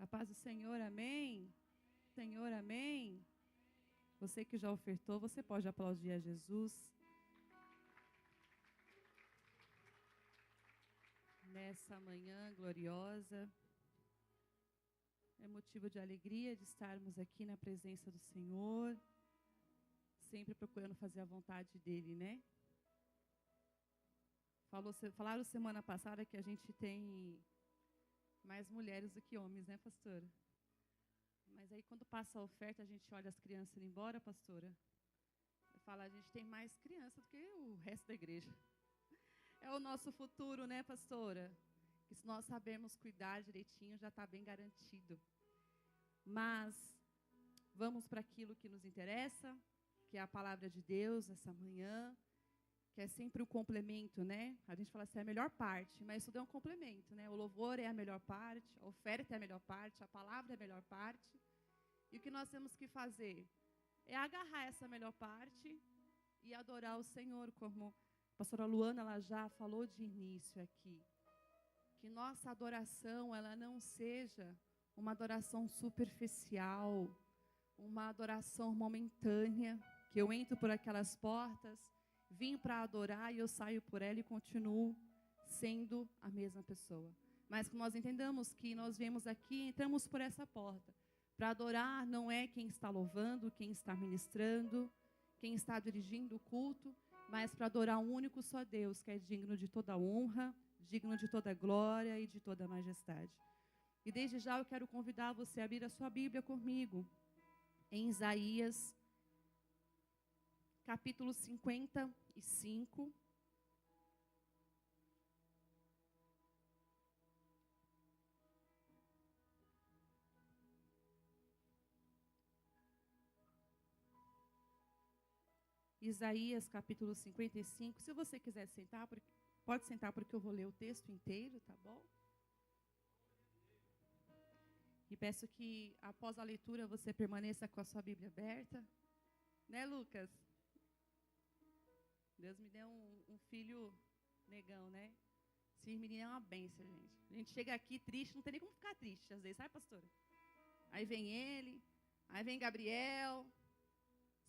A paz do Senhor, amém? Senhor, amém? Você que já ofertou, você pode aplaudir a Jesus. Nessa manhã gloriosa, é motivo de alegria de estarmos aqui na presença do Senhor, sempre procurando fazer a vontade dEle, né? Falaram semana passada que a gente tem mais mulheres do que homens, né, pastora? Mas aí quando passa a oferta, a gente olha as crianças indo embora, pastora. Eu falo, a gente tem mais criança do que o resto da igreja. É o nosso futuro, né, pastora? Que se nós sabermos cuidar direitinho, já está bem garantido. Mas vamos para aquilo que nos interessa, que é a palavra de Deus essa manhã, que é sempre o complemento, né? A gente fala assim, é a melhor parte, mas tudo é um complemento, né? O louvor é a melhor parte, a oferta é a melhor parte, a palavra é a melhor parte. E o que nós temos que fazer é agarrar essa melhor parte e adorar o Senhor, como a pastora Luana ela já falou de início aqui. Que nossa adoração ela não seja uma adoração superficial, uma adoração momentânea, que eu entro por aquelas portas, vim para adorar e eu saio por ela e continuo sendo a mesma pessoa. Mas que nós entendamos que nós viemos aqui, entramos por essa porta. Para adorar não é quem está louvando, quem está ministrando, quem está dirigindo o culto, mas para adorar um único só Deus, que é digno de toda honra, digno de toda glória e de toda majestade. E desde já eu quero convidar você a abrir a sua Bíblia comigo, em Isaías, capítulo 55. Isaías, capítulo 55. Se você quiser sentar, pode sentar porque eu vou ler o texto inteiro, tá bom? E peço que, após a leitura, você permaneça com a sua Bíblia aberta. Né, Lucas? Deus me deu um filho negão, né? Esse menino é uma bênção, gente. A gente chega aqui triste, não tem nem como ficar triste, às vezes, sabe, pastora? Aí vem ele, aí vem Gabriel.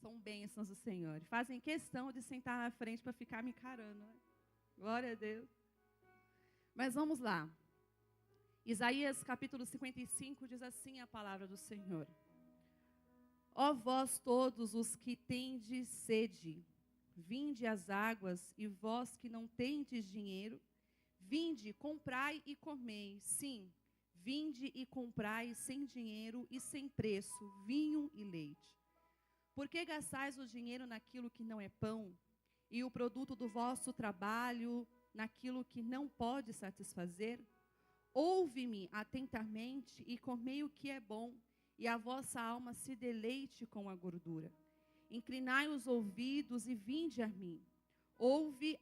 São bênçãos do Senhor. Fazem questão de sentar na frente para ficar me encarando, né? Glória a Deus. Mas vamos lá. Isaías capítulo 55 diz assim a palavra do Senhor. Ó vós todos os que tendes sede, vinde às águas, e vós que não tendes dinheiro, vinde, comprai e comei. Sim, vinde e comprai sem dinheiro e sem preço, vinho e leite. Por que gastais o dinheiro naquilo que não é pão, e o produto do vosso trabalho naquilo que não pode satisfazer? Ouve-me atentamente e comei o que é bom, e a vossa alma se deleite com a gordura. Inclinai os ouvidos e vinde a mim. Ouve,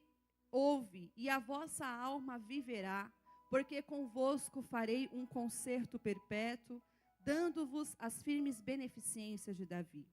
e a vossa alma viverá, porque convosco farei um concerto perpétuo, dando-vos as firmes beneficências de Davi.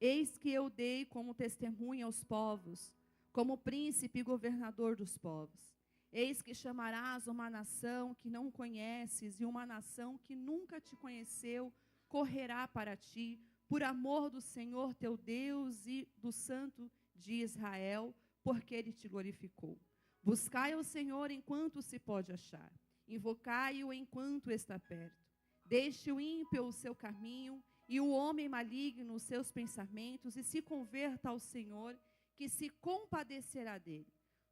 Eis que eu dei como testemunha aos povos, como príncipe e governador dos povos. Eis que chamarás uma nação que não conheces, e uma nação que nunca te conheceu, correrá para ti, por amor do Senhor teu Deus e do Santo de Israel, porque Ele te glorificou. Buscai ao Senhor enquanto se pode achar, invocai-o enquanto está perto. Deixe o ímpio o seu caminho, e o homem maligno os seus pensamentos, e se converta ao Senhor, que se compadecerá dele.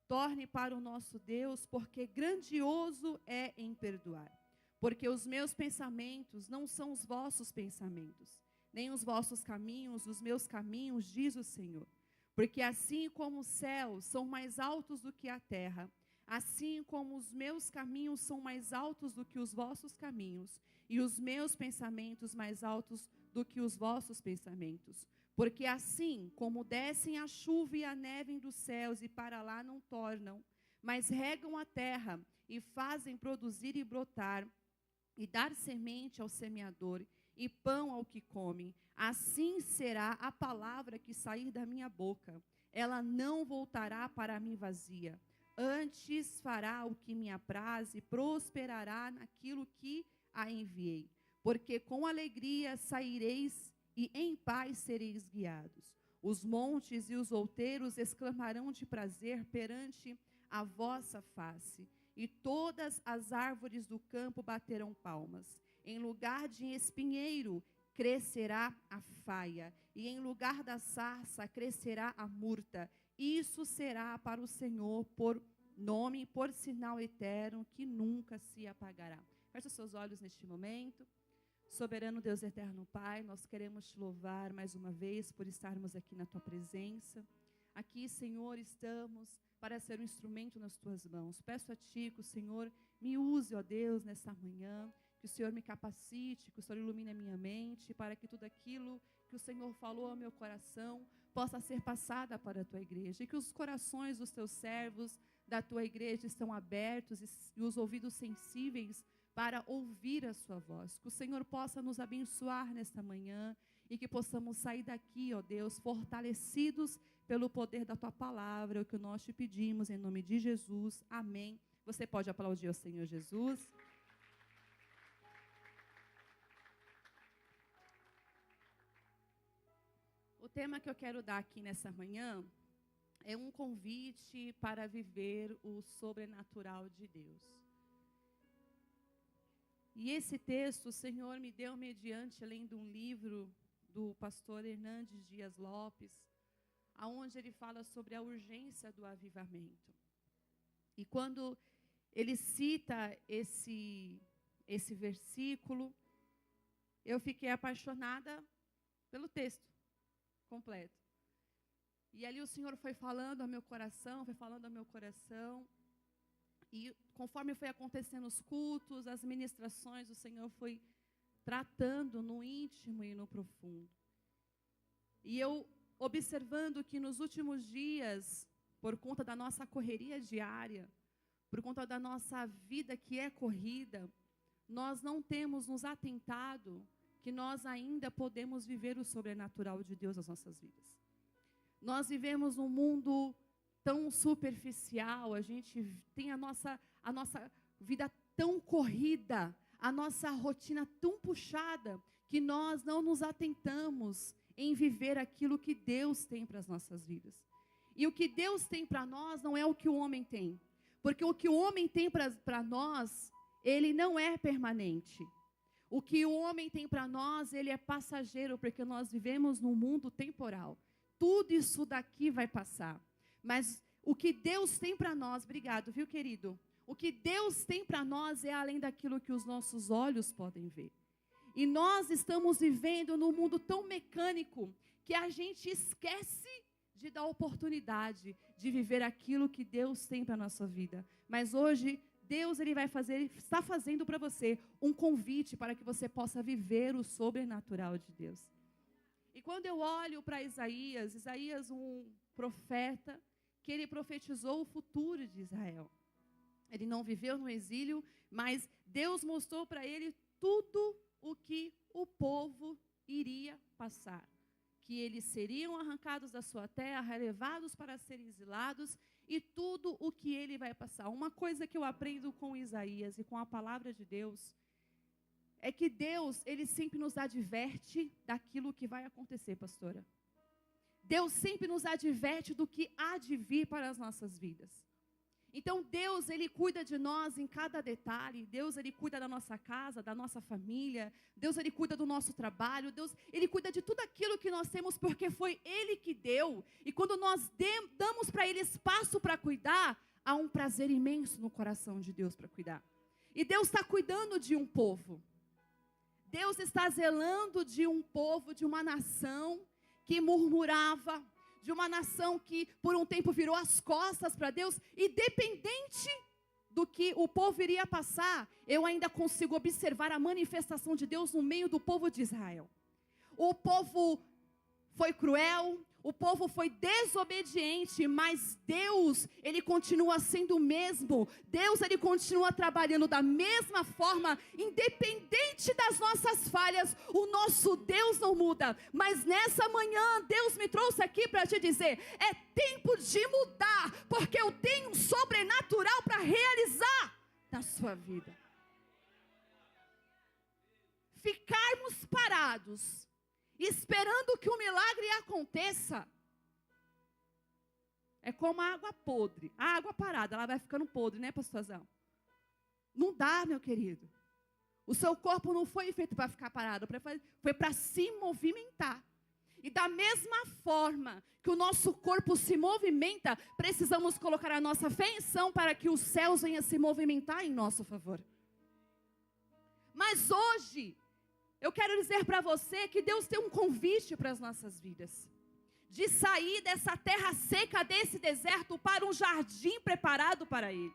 Torne para o nosso Deus, porque grandioso é em perdoar. Porque os meus pensamentos não são os vossos pensamentos, nem os vossos caminhos, os meus caminhos, diz o Senhor. Porque assim como os céus são mais altos do que a terra, assim como os meus caminhos são mais altos do que os vossos caminhos, e os meus pensamentos mais altos do que os vossos pensamentos. Porque assim como descem a chuva e a neve dos céus e para lá não tornam, mas regam a terra e fazem produzir e brotar, e dar semente ao semeador e pão ao que come, assim será a palavra que sair da minha boca. Ela não voltará para mim vazia, antes fará o que me apraz e prosperará naquilo que a enviei. Porque com alegria saireis e em paz sereis guiados. Os montes e os outeiros exclamarão de prazer perante a vossa face, e todas as árvores do campo baterão palmas. Em lugar de espinheiro crescerá a faia, e em lugar da sarça crescerá a murta. Isso será para o Senhor por nome, por sinal eterno, que nunca se apagará. Feche os seus olhos neste momento. Soberano Deus eterno Pai, nós queremos te louvar mais uma vez por estarmos aqui na tua presença. Aqui, Senhor, estamos para ser um instrumento nas tuas mãos. Peço a ti que o Senhor me use, ó Deus, nesta manhã, que o Senhor me capacite, que o Senhor ilumine a minha mente, para que tudo aquilo que o Senhor falou ao meu coração possa ser passada para a tua igreja, e que os corações dos teus servos da tua igreja estão abertos e os ouvidos sensíveis para ouvir a sua voz. Que o Senhor possa nos abençoar nesta manhã e que possamos sair daqui, ó Deus, fortalecidos pelo poder da tua palavra, é o que nós te pedimos em nome de Jesus. Amém. Você pode aplaudir ao Senhor Jesus. O tema que eu quero dar aqui nessa manhã é um convite para viver o sobrenatural de Deus. E esse texto o Senhor me deu mediante, além de um livro do pastor Hernandes Dias Lopes, aonde ele fala sobre a urgência do avivamento. E quando ele cita esse versículo, eu fiquei apaixonada pelo texto completo. E ali o Senhor foi falando ao meu coração, e conforme foi acontecendo os cultos, as ministrações, o Senhor foi tratando no íntimo e no profundo. E eu observando que nos últimos dias, por conta da nossa correria diária, por conta da nossa vida que é corrida, nós não temos nos atentado que nós ainda podemos viver o sobrenatural de Deus nas nossas vidas. Nós vivemos num mundo tão superficial, a gente tem a nossa vida tão corrida, a nossa rotina tão puxada, que nós não nos atentamos em viver aquilo que Deus tem para as nossas vidas. E o que Deus tem para nós não é o que o homem tem, porque o que o homem tem para nós, ele não é permanente. O que o homem tem para nós, ele é passageiro, porque nós vivemos num mundo temporal. Tudo isso daqui vai passar. Mas o que Deus tem para nós, obrigado, viu, querido? O que Deus tem para nós é além daquilo que os nossos olhos podem ver. E nós estamos vivendo num mundo tão mecânico que a gente esquece de dar oportunidade de viver aquilo que Deus tem para a nossa vida. Mas hoje, Deus está fazendo para você um convite para que você possa viver o sobrenatural de Deus. E quando eu olho para Isaías, um profeta, que ele profetizou o futuro de Israel. Ele não viveu no exílio, mas Deus mostrou para ele tudo o que o povo iria passar. Que eles seriam arrancados da sua terra, levados para serem exilados, e tudo o que ele vai passar. Uma coisa que eu aprendo com Isaías e com a palavra de Deus, é que Deus, ele sempre nos adverte daquilo que vai acontecer, pastora. Deus sempre nos adverte do que há de vir para as nossas vidas. Então Deus, ele cuida de nós em cada detalhe. Deus, ele cuida da nossa casa, da nossa família. Deus, ele cuida do nosso trabalho. Deus, ele cuida de tudo aquilo que nós temos, porque foi ele que deu. E quando nós damos para ele espaço para cuidar, há um prazer imenso no coração de Deus para cuidar. E Deus está cuidando de um povo. Deus está zelando de um povo, de uma nação que murmurava, de uma nação que por um tempo virou as costas para Deus, e dependente do que o povo iria passar, eu ainda consigo observar a manifestação de Deus no meio do povo de Israel. O povo foi cruel, o povo foi desobediente, mas Deus, ele continua sendo o mesmo. Deus, ele continua trabalhando da mesma forma, independente das nossas falhas. O nosso Deus não muda. Mas nessa manhã, Deus me trouxe aqui para te dizer, é tempo de mudar, porque eu tenho um sobrenatural para realizar na sua vida. ficarmos parados, esperando que o milagre aconteça, é como a água podre. A água parada, ela vai ficando podre, né, pastorzão? Não dá, meu querido. O seu corpo não foi feito para ficar parado, foi para se movimentar. E da mesma forma que o nosso corpo se movimenta, precisamos colocar a nossa fé em ação para que os céus venham se movimentar em nosso favor. Mas hoje, eu quero dizer para você que Deus tem um convite para as nossas vidas. De sair dessa terra seca, desse deserto, para um jardim preparado para Ele.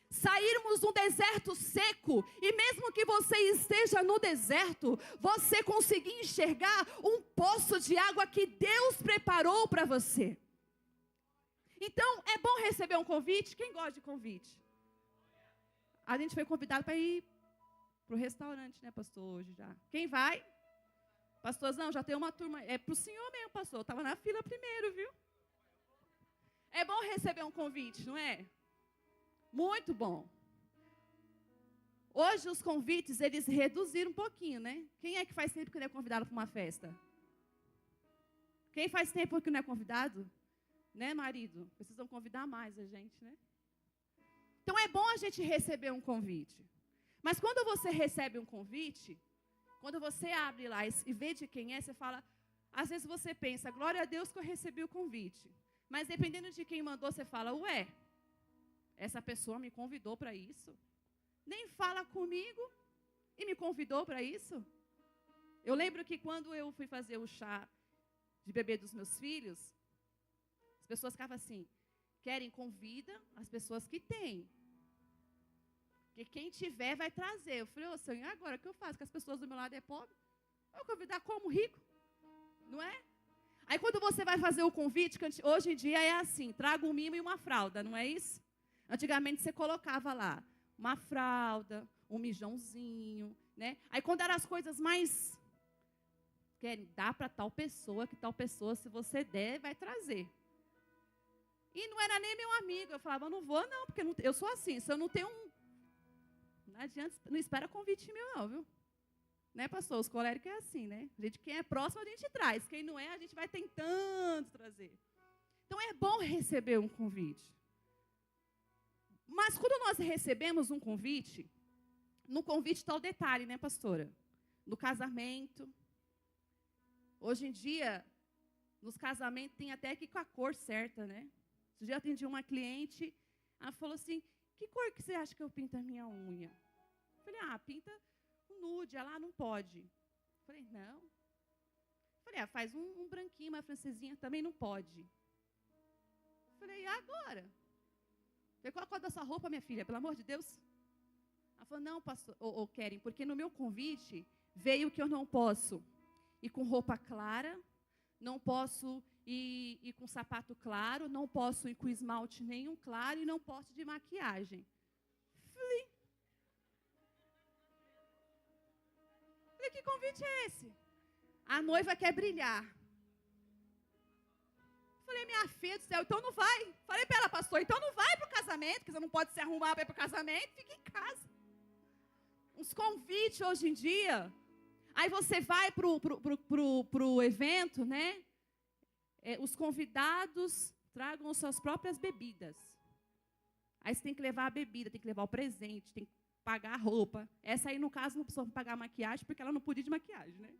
Sairmos de um deserto seco, e mesmo que você esteja no deserto, você conseguir enxergar um poço de água que Deus preparou para você. Então, é bom receber um convite. Quem gosta de convite? A gente foi convidado para ir para o restaurante, né, pastor, hoje já. Quem vai? Pastorzão, já tem uma turma. É para o senhor mesmo, pastor. Estava na fila primeiro, viu? É bom receber um convite, não é? Muito bom. Hoje os convites, eles reduziram um pouquinho, né? Quem é que faz tempo que não é convidado para uma festa? Quem faz tempo que não é convidado? Né, marido? Precisam convidar mais a gente, né? Então é bom a gente receber um convite. Mas quando você recebe um convite, quando você abre lá e vê de quem é, você fala, às vezes você pensa, glória a Deus que eu recebi o convite. Mas dependendo de quem mandou, você fala, ué, essa pessoa me convidou para isso? Nem fala comigo e me convidou para isso? Eu lembro que quando eu fui fazer o chá de bebê dos meus filhos, as pessoas ficavam assim, querem convida as pessoas que têm. Porque quem tiver vai trazer. Eu falei, ô Senhor, e agora o que eu faço? Que as pessoas do meu lado é pobre? Eu vou convidar como rico? Não é? Aí quando você vai fazer o convite, hoje em dia é assim, traga um mimo e uma fralda, não é isso? Antigamente você colocava lá uma fralda, um mijãozinho, né? Aí quando eram as coisas mais, querem dar para tal pessoa, que tal pessoa, se você der, vai trazer. E não era nem meu amigo. Eu falava, não vou não, porque eu sou assim, se eu não tenho não adianta, não espera convite meu não, viu? Né, pastor? Os coléricos é assim, né? A gente, quem é próximo, a gente traz. Quem não é, a gente vai tentando trazer. Então, é bom receber um convite. Mas, quando nós recebemos um convite, no convite está o detalhe, né, pastora? No casamento. Hoje em dia, nos casamentos, tem até que com a cor certa, né? Esse dia eu atendi uma cliente, ela falou assim, que cor que você acha que eu pinto a minha unha? Eu falei, pinta nude, ela não pode. Eu falei, não. Eu falei, faz um branquinho, uma francesinha, também não pode. Eu falei, e agora? Eu falei, qual a cor da sua roupa, minha filha, pelo amor de Deus? Ela falou, não, pastor, Keren, porque no meu convite veio que eu não posso ir com roupa clara, não posso ir com sapato claro, não posso ir com esmalte nenhum claro e não posso de maquiagem. Falei, que convite é esse? A noiva quer brilhar. Falei, minha filha do céu, então não vai. Falei para ela, pastor, então não vai para o casamento, porque você não pode se arrumar para ir para o casamento, fica em casa. Uns convites hoje em dia. Aí você vai para o evento, né? Os convidados tragam suas próprias bebidas. Aí você tem que levar a bebida, tem que levar o presente, tem que pagar a roupa. Essa aí, no caso, não precisou pagar a maquiagem, porque ela não podia de maquiagem, né?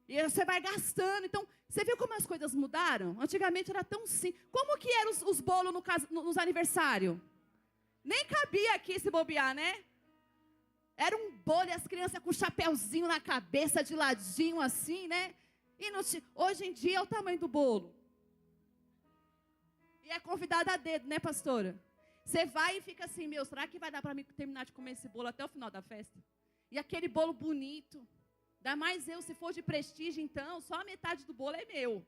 E você vai gastando. Então, você viu como as coisas mudaram? Antigamente era tão simples. Como que eram os bolos nos aniversários? Nem cabia aqui se bobear, né? Era um bolo e as crianças com um chapéuzinho na cabeça, de ladinho assim, né? E hoje em dia é o tamanho do bolo. E é convidada a dedo, né, pastora? Você vai e fica assim, será que vai dar para mim terminar de comer esse bolo até o final da festa? E aquele bolo bonito. Ainda mais eu, se for de prestígio, então, só a metade do bolo é meu.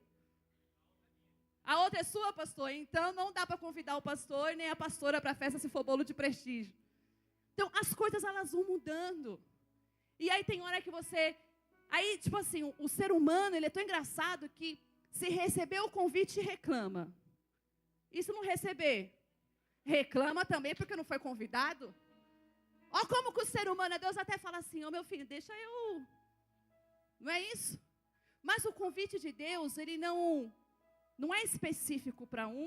A outra é sua, pastor? Então, não dá para convidar o pastor nem a pastora para a festa se for bolo de prestígio. Então, as coisas, elas vão mudando. E aí tem hora que você... Aí, tipo assim, o ser humano, ele é tão engraçado que se receber o convite, reclama. E se não receber? Reclama também porque não foi convidado. Olha como que o ser humano, Deus até fala assim, meu filho, deixa eu... Não é isso? Mas o convite de Deus, ele não é específico para um,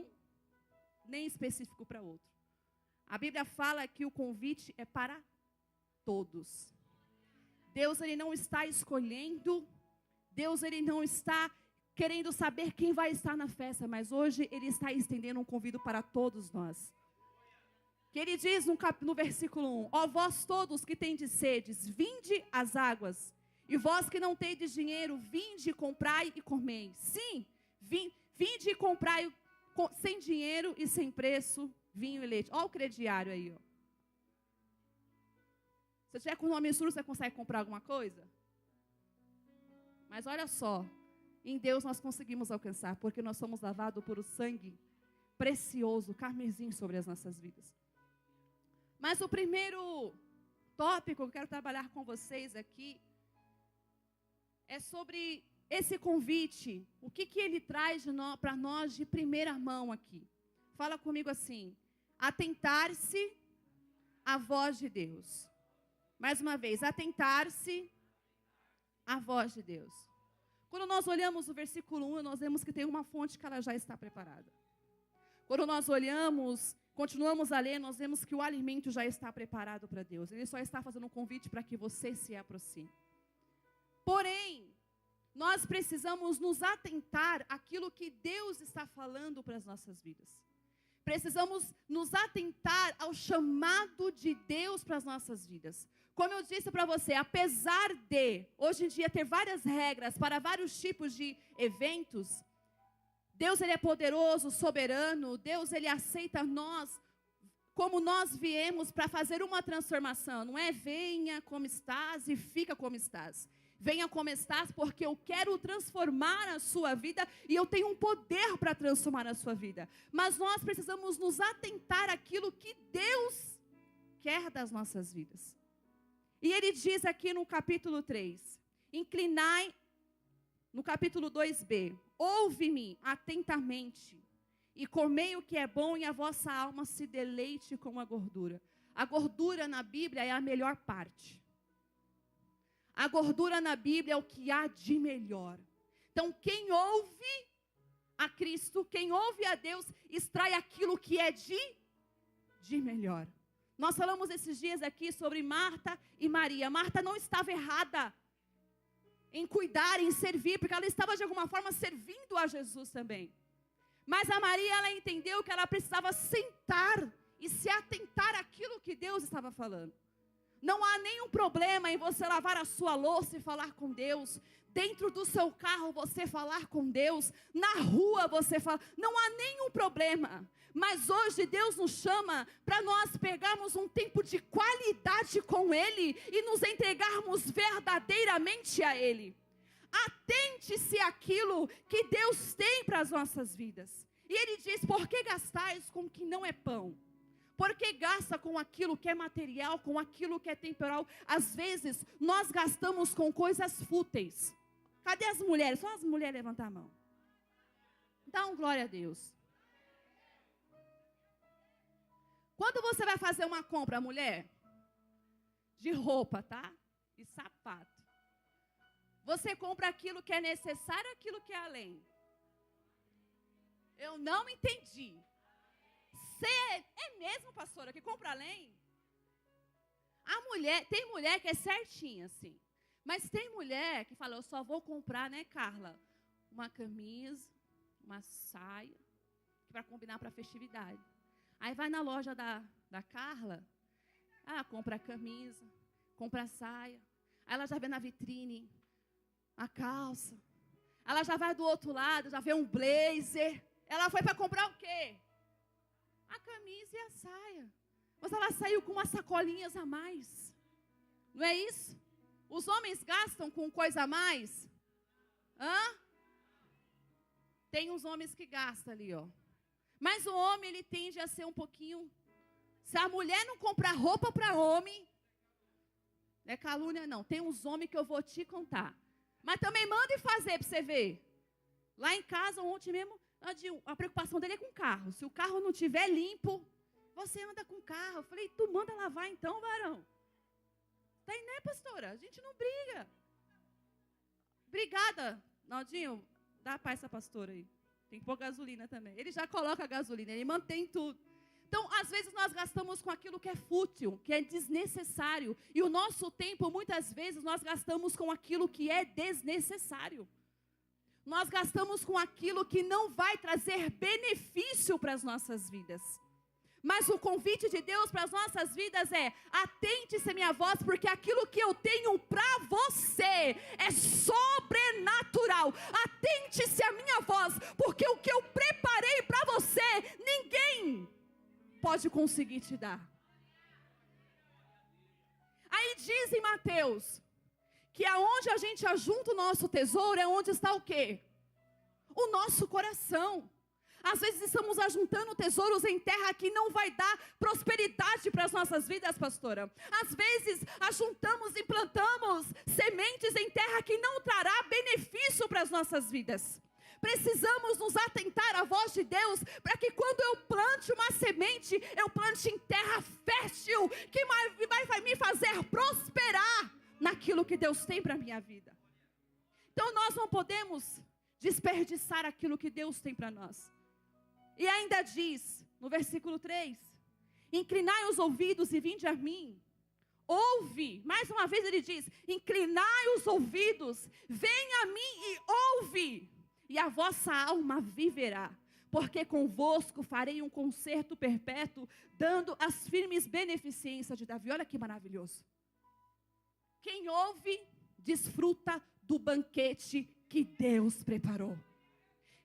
nem específico para outro. A Bíblia fala que o convite é para todos. Deus, ele não está escolhendo, Deus, ele não está querendo saber quem vai estar na festa, mas hoje ele está estendendo um convite para todos nós. Que ele diz no versículo 1, ó vós todos que tendes sedes, vinde às águas, e vós que não tendes dinheiro, vinde, comprai e comei. Sim, vinde e comprai sem dinheiro e sem preço, vinho e leite. Olha o crediário aí, ó. Se você tiver com o nome sujo, você consegue comprar alguma coisa? Mas olha só, em Deus nós conseguimos alcançar, porque nós somos lavados por o sangue precioso, carmesim sobre as nossas vidas. Mas o primeiro tópico que eu quero trabalhar com vocês aqui é sobre esse convite. O que ele traz para nós de primeira mão aqui? Fala comigo assim, atentar-se à voz de Deus. Mais uma vez, atentar-se à voz de Deus. Quando nós olhamos o versículo 1, nós vemos que tem uma fonte que ela já está preparada. Quando nós olhamos, continuamos a ler, nós vemos que o alimento já está preparado para Deus. Ele só está fazendo um convite para que você se aproxime. Porém, nós precisamos nos atentar àquilo que Deus está falando para as nossas vidas. Precisamos nos atentar ao chamado de Deus para as nossas vidas. Como eu disse para você, apesar de, hoje em dia, ter várias regras para vários tipos de eventos, Deus, ele é poderoso, soberano. Deus, ele aceita nós, como nós viemos para fazer uma transformação. Não é venha como estás e fica como estás. Venha como estás porque eu quero transformar a sua vida e eu tenho um poder para transformar a sua vida. Mas nós precisamos nos atentar àquilo que Deus quer das nossas vidas. E ele diz aqui no capítulo 3, inclinai, no capítulo 2b, ouve-me atentamente e comei o que é bom e a vossa alma se deleite com a gordura. A gordura na Bíblia é a melhor parte. A gordura na Bíblia é o que há de melhor. Então, quem ouve a Cristo, quem ouve a Deus, extrai aquilo que é de melhor. Nós falamos esses dias aqui sobre Marta e Maria. Marta não estava errada em cuidar, em servir, porque ela estava de alguma forma servindo a Jesus também. Mas a Maria, ela entendeu que ela precisava sentar e se atentar àquilo que Deus estava falando. Não há nenhum problema em você lavar a sua louça e falar com Deus. Dentro do seu carro você falar com Deus. Na rua você falar. Não há nenhum problema. Mas hoje Deus nos chama para nós pegarmos um tempo de qualidade com Ele e nos entregarmos verdadeiramente a Ele. Atente-se àquilo que Deus tem para as nossas vidas. E Ele diz, por que gastais com o que não é pão? Porque gasta com aquilo que é material, com aquilo que é temporal. Às vezes, nós gastamos com coisas fúteis. Cadê as mulheres? Só as mulheres levantar a mão. Dá um glória a Deus. Quando você vai fazer uma compra, mulher, de roupa, tá? E sapato. Você compra aquilo que é necessário, aquilo que é além. Eu não entendi. É mesmo, pastora, que compra além? Tem mulher que é certinha, assim. Mas tem mulher que fala, eu só vou comprar, né, Carla? Uma camisa, uma saia, para combinar para a festividade. Aí vai na loja da Carla, compra a camisa, compra a saia. Aí ela já vê na vitrine a calça. Ela já vai do outro lado, já vê um blazer. Ela foi para comprar o quê? A camisa e a saia. Mas ela saiu com umas sacolinhas a mais. Não é isso? Os homens gastam com coisa a mais? Tem uns homens que gastam ali, ó. Mas o homem, ele tende a ser um pouquinho... Se a mulher não comprar roupa para homem, não é calúnia não. Tem uns homens que eu vou te contar. Mas também manda fazer para você ver. Lá em casa, ontem mesmo, a preocupação dele é com o carro. Se o carro não estiver limpo, você anda com o carro. Eu falei, tu manda lavar então, varão. Tem, né, pastora? A gente não briga. Obrigada, Naldinho. Dá a paz essa pastora aí. Tem que pôr gasolina também. Ele já coloca a gasolina, ele mantém tudo. Então, às vezes, nós gastamos com aquilo que é fútil, que é desnecessário. E o nosso tempo, muitas vezes, nós gastamos com aquilo que é desnecessário. Nós gastamos com aquilo que não vai trazer benefício para as nossas vidas. Mas o convite de Deus para as nossas vidas é: atente-se à minha voz, porque aquilo que eu tenho para você é sobrenatural. Atente-se à minha voz, porque o que eu preparei para você, ninguém pode conseguir te dar. Aí diz em Mateus que aonde a gente ajunta o nosso tesouro é onde está o quê? O nosso coração. Às vezes estamos ajuntando tesouros em terra que não vai dar prosperidade para as nossas vidas, pastora. Às vezes ajuntamos e plantamos sementes em terra que não trará benefício para as nossas vidas. Precisamos nos atentar à voz de Deus, para que quando eu plante uma semente, eu plante em terra fértil, que vai me fazer prosperar naquilo que Deus tem para a minha vida. Então nós não podemos desperdiçar aquilo que Deus tem para nós. E ainda diz, no versículo 3, inclinai os ouvidos e vinde a mim. Ouve, mais uma vez ele diz, inclinai os ouvidos, venha a mim e ouve, e a vossa alma viverá. Porque convosco farei um concerto perpétuo, dando as firmes beneficências de Davi. Olha que maravilhoso. Quem ouve, desfruta do banquete que Deus preparou.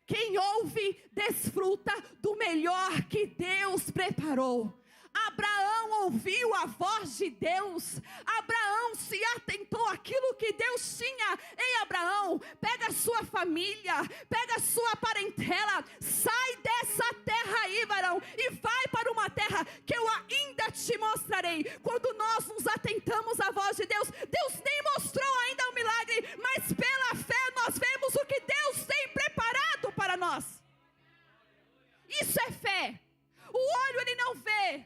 Quem ouve, desfruta do melhor que Deus preparou. Abraão ouviu a voz de Deus. Abraão se atentou àquilo que Deus tinha. Ei, Abraão, pega a sua família, pega a sua parentela, sai dessa terra aí, varão, e vai para uma terra que eu ainda te mostrarei. Quando nós nos atentamos à voz de Deus, Deus nem mostrou ainda o milagre, mas pela fé nós vemos o que Deus tem preparado para nós. Isso é fé. O olho ele não vê,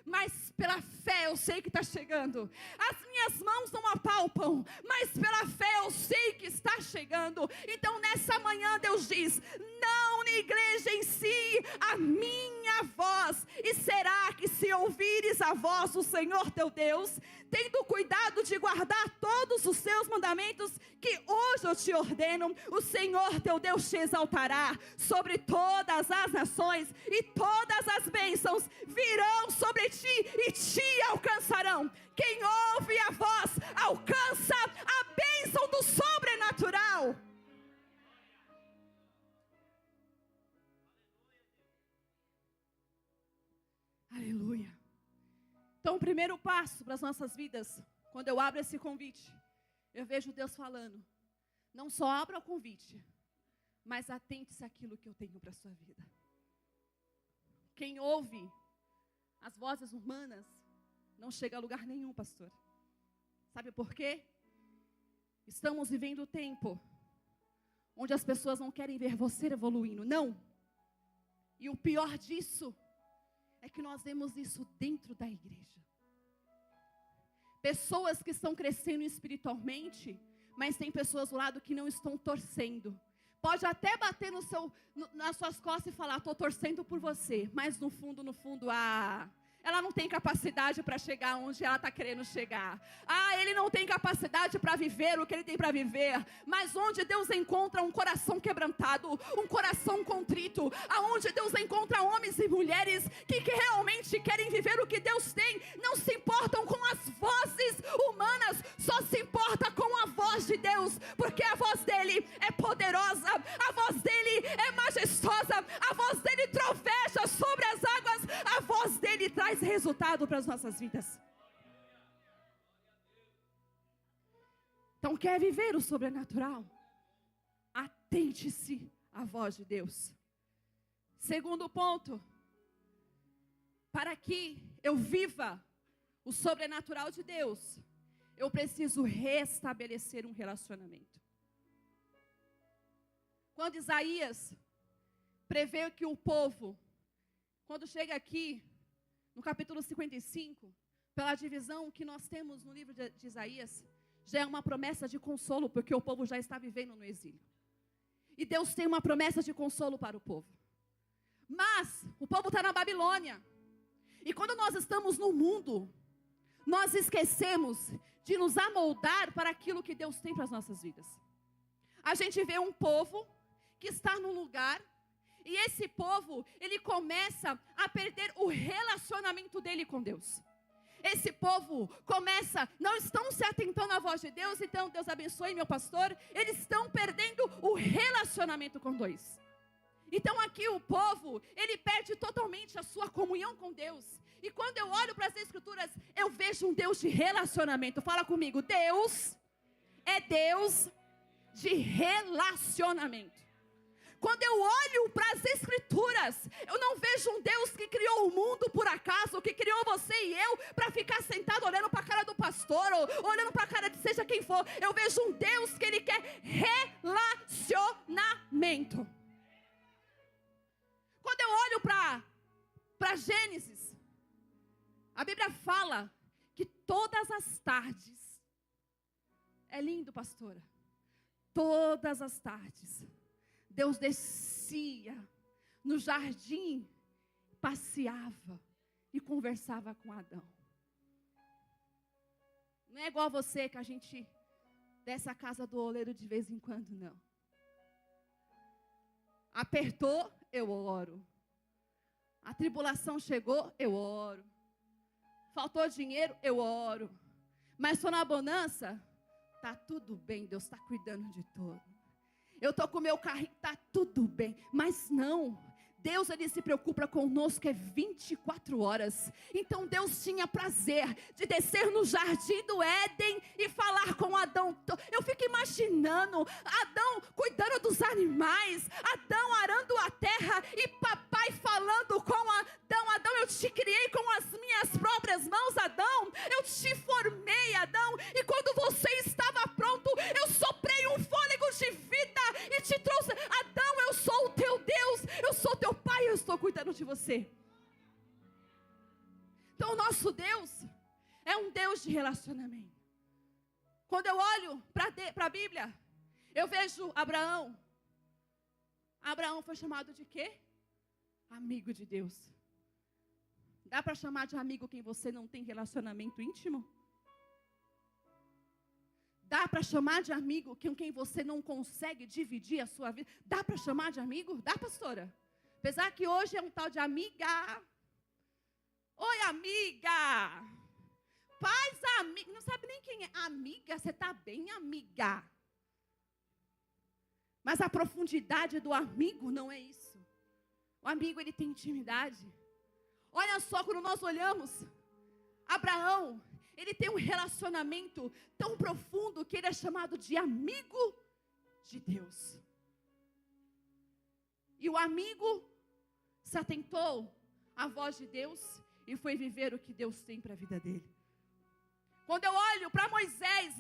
mas pela fé eu sei que está chegando. As minhas mãos não apalpam, mas pela fé eu sei que está chegando. Então nessa manhã Deus diz, não negligencie a minha voz. E será que se ouvires a voz do Senhor teu Deus, tendo cuidado de guardar todos os seus mandamentos, que hoje eu te ordeno, o Senhor teu Deus te exaltará sobre todas as nações, e todas as bênçãos virão sobre ti e te alcançarão. Quem ouve a voz, alcança a bênção do sobrenatural. Aleluia. Então, o primeiro passo para as nossas vidas, quando eu abro esse convite, eu vejo Deus falando, não só abra o convite, mas atente-se àquilo que eu tenho para a sua vida. Quem ouve as vozes humanas não chega a lugar nenhum, pastor. Sabe por quê? Estamos vivendo o tempo onde as pessoas não querem ver você evoluindo, não. E o pior disso é que nós vemos isso dentro da igreja. Pessoas que estão crescendo espiritualmente, mas tem pessoas do lado que não estão torcendo. Pode até bater nas suas costas e falar, estou torcendo por você. Mas no fundo, ela não tem capacidade para chegar onde ela está querendo chegar. Ele não tem capacidade para viver o que ele tem para viver. Mas onde Deus encontra um coração quebrantado, um coração contrito, aonde Deus encontra homens e mulheres que realmente querem viver o que Deus tem, não se importam com as vozes humanas, só se importa com a voz de Deus, porque a voz dele é poderosa, a voz dele é majestosa, a voz dele troveja sobre as águas, a voz dele traz resultado para as nossas vidas. Então, quer viver o sobrenatural? Atente-se à voz de Deus. Segundo ponto, para que eu viva o sobrenatural de Deus, eu preciso restabelecer um relacionamento. Quando Isaías prevê que o povo, quando chega aqui, no capítulo 55, pela divisão que nós temos no livro de Isaías, já é uma promessa de consolo, porque o povo já está vivendo no exílio. E Deus tem uma promessa de consolo para o povo. Mas o povo está na Babilônia. E quando nós estamos no mundo, nós esquecemos de nos amoldar para aquilo que Deus tem para as nossas vidas. A gente vê um povo que está num lugar, e esse povo, ele começa a perder o relacionamento dele com Deus. Esse povo começa, não estão se atentando à voz de Deus, então Deus abençoe meu pastor, eles estão perdendo o relacionamento com Deus. Então aqui o povo, ele perde totalmente a sua comunhão com Deus. E quando eu olho para as Escrituras, eu vejo um Deus de relacionamento. Fala comigo, Deus é Deus de relacionamento. Quando eu olho para as Escrituras, eu não vejo um Deus que criou o mundo por acaso, que criou você e eu para ficar sentado olhando para a cara do pastor, ou olhando para a cara de seja quem for. Eu vejo um Deus que ele quer relacionamento. Quando eu olho para Gênesis, a Bíblia fala que todas as tardes, é lindo, pastora, todas as tardes, Deus descia no jardim, passeava e conversava com Adão. Não é igual você que a gente desce a casa do oleiro de vez em quando, não. Apertou, eu oro. A tribulação chegou, eu oro. Faltou dinheiro, eu oro. Mas estou na bonança, tá tudo bem, Deus está cuidando de tudo. Eu estou com o meu carrinho, está tudo bem. Mas não, Deus ele se preocupa conosco 24 horas. Então Deus tinha prazer de descer no jardim do Éden e falar com Adão. Eu fico imaginando Adão cuidando dos animais, Adão arando a terra e papai falando com Adão: Adão, eu te criei com as minhas próprias mãos, Adão, eu te formei, Adão, e quando você estava pronto, eu soprei um fôlego de vida e te trouxe. Adão, eu sou o teu Deus, eu sou teu Pai, eu estou cuidando de você. Então o nosso Deus é um Deus de relacionamento. Quando eu olho para a Bíblia, eu vejo Abraão. Abraão foi chamado de quê? Amigo de Deus. Dá para chamar de amigo quem você não tem relacionamento íntimo? Dá para chamar de amigo com quem você não consegue dividir a sua vida? Dá para chamar de amigo? Dá, pastora? Apesar que hoje é um tal de amiga. Oi, amiga. Paz, amiga. Não sabe nem quem é. Amiga, você está bem, amiga. Mas a profundidade do amigo não é isso. O amigo, ele tem intimidade. Olha só, quando nós olhamos, Abraão, ele tem um relacionamento tão profundo que ele é chamado de amigo de Deus. E o amigo se atentou à voz de Deus e foi viver o que Deus tem para a vida dele. Quando eu olho para Moisés,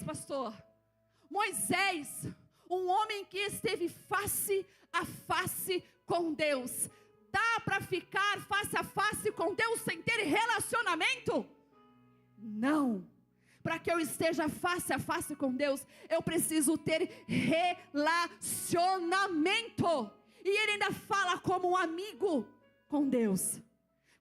pastor, Moisés, um homem que esteve face a face com Deus. Dá para ficar face a face com Deus sem ter relacionamento? Não. Para que eu esteja face a face com Deus, eu preciso ter relacionamento. E ele ainda fala como um amigo com Deus.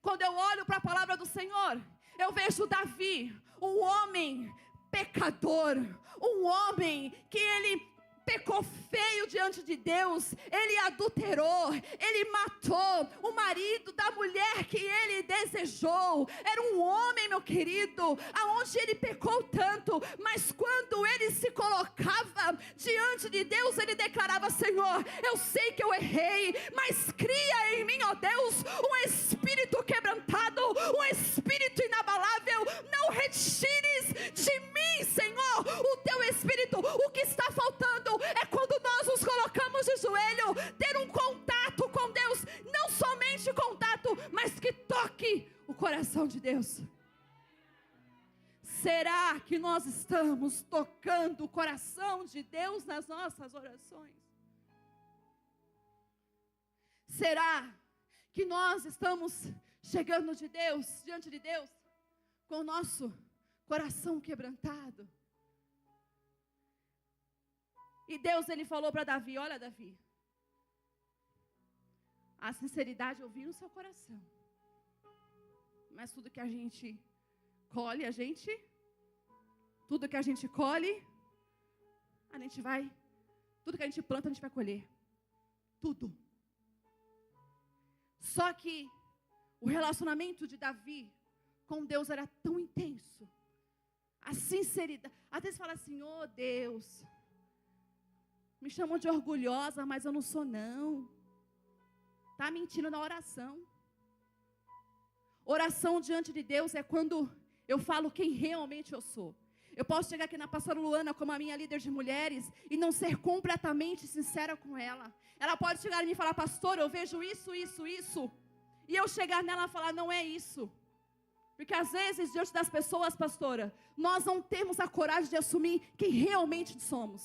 Quando eu olho para a palavra do Senhor, eu vejo Davi, um homem pecador, um homem que ele pecou feio diante de Deus, ele adulterou, ele matou o marido da mulher que ele desejou. Era um homem, meu querido, aonde ele pecou tanto, mas quando ele se colocava diante de Deus, ele declarava: Senhor, eu sei que eu errei, mas cria em mim, ó Deus, um espírito quebrantado, um espírito inabalável. Não retires de mim, Senhor, o teu espírito. O que está faltando é quando nós nos colocamos de joelho, ter um contato com Deus, não somente contato, mas que toque o coração de Deus. Será que nós estamos tocando o coração de Deus nas nossas orações? Será que nós estamos chegando diante de Deus, com o nosso coração quebrantado. E Deus, ele falou para Davi, olha Davi, a sinceridade eu vi no seu coração. Mas tudo que a gente colhe, tudo que a gente colhe, tudo que a gente planta, a gente vai colher. Tudo. Só que o relacionamento de Davi com Deus era tão intenso. A sinceridade. Às vezes fala assim, oh Deus, me chamam de orgulhosa, mas eu não sou não. Está mentindo na oração. Oração diante de Deus é quando eu falo quem realmente eu sou. Eu posso chegar aqui na pastora Luana como a minha líder de mulheres e não ser completamente sincera com ela. Ela pode chegar em mim e falar, pastor, eu vejo isso. E eu chegar nela e falar, não é isso. Porque às vezes, diante das pessoas, pastora, nós não temos a coragem de assumir quem realmente somos.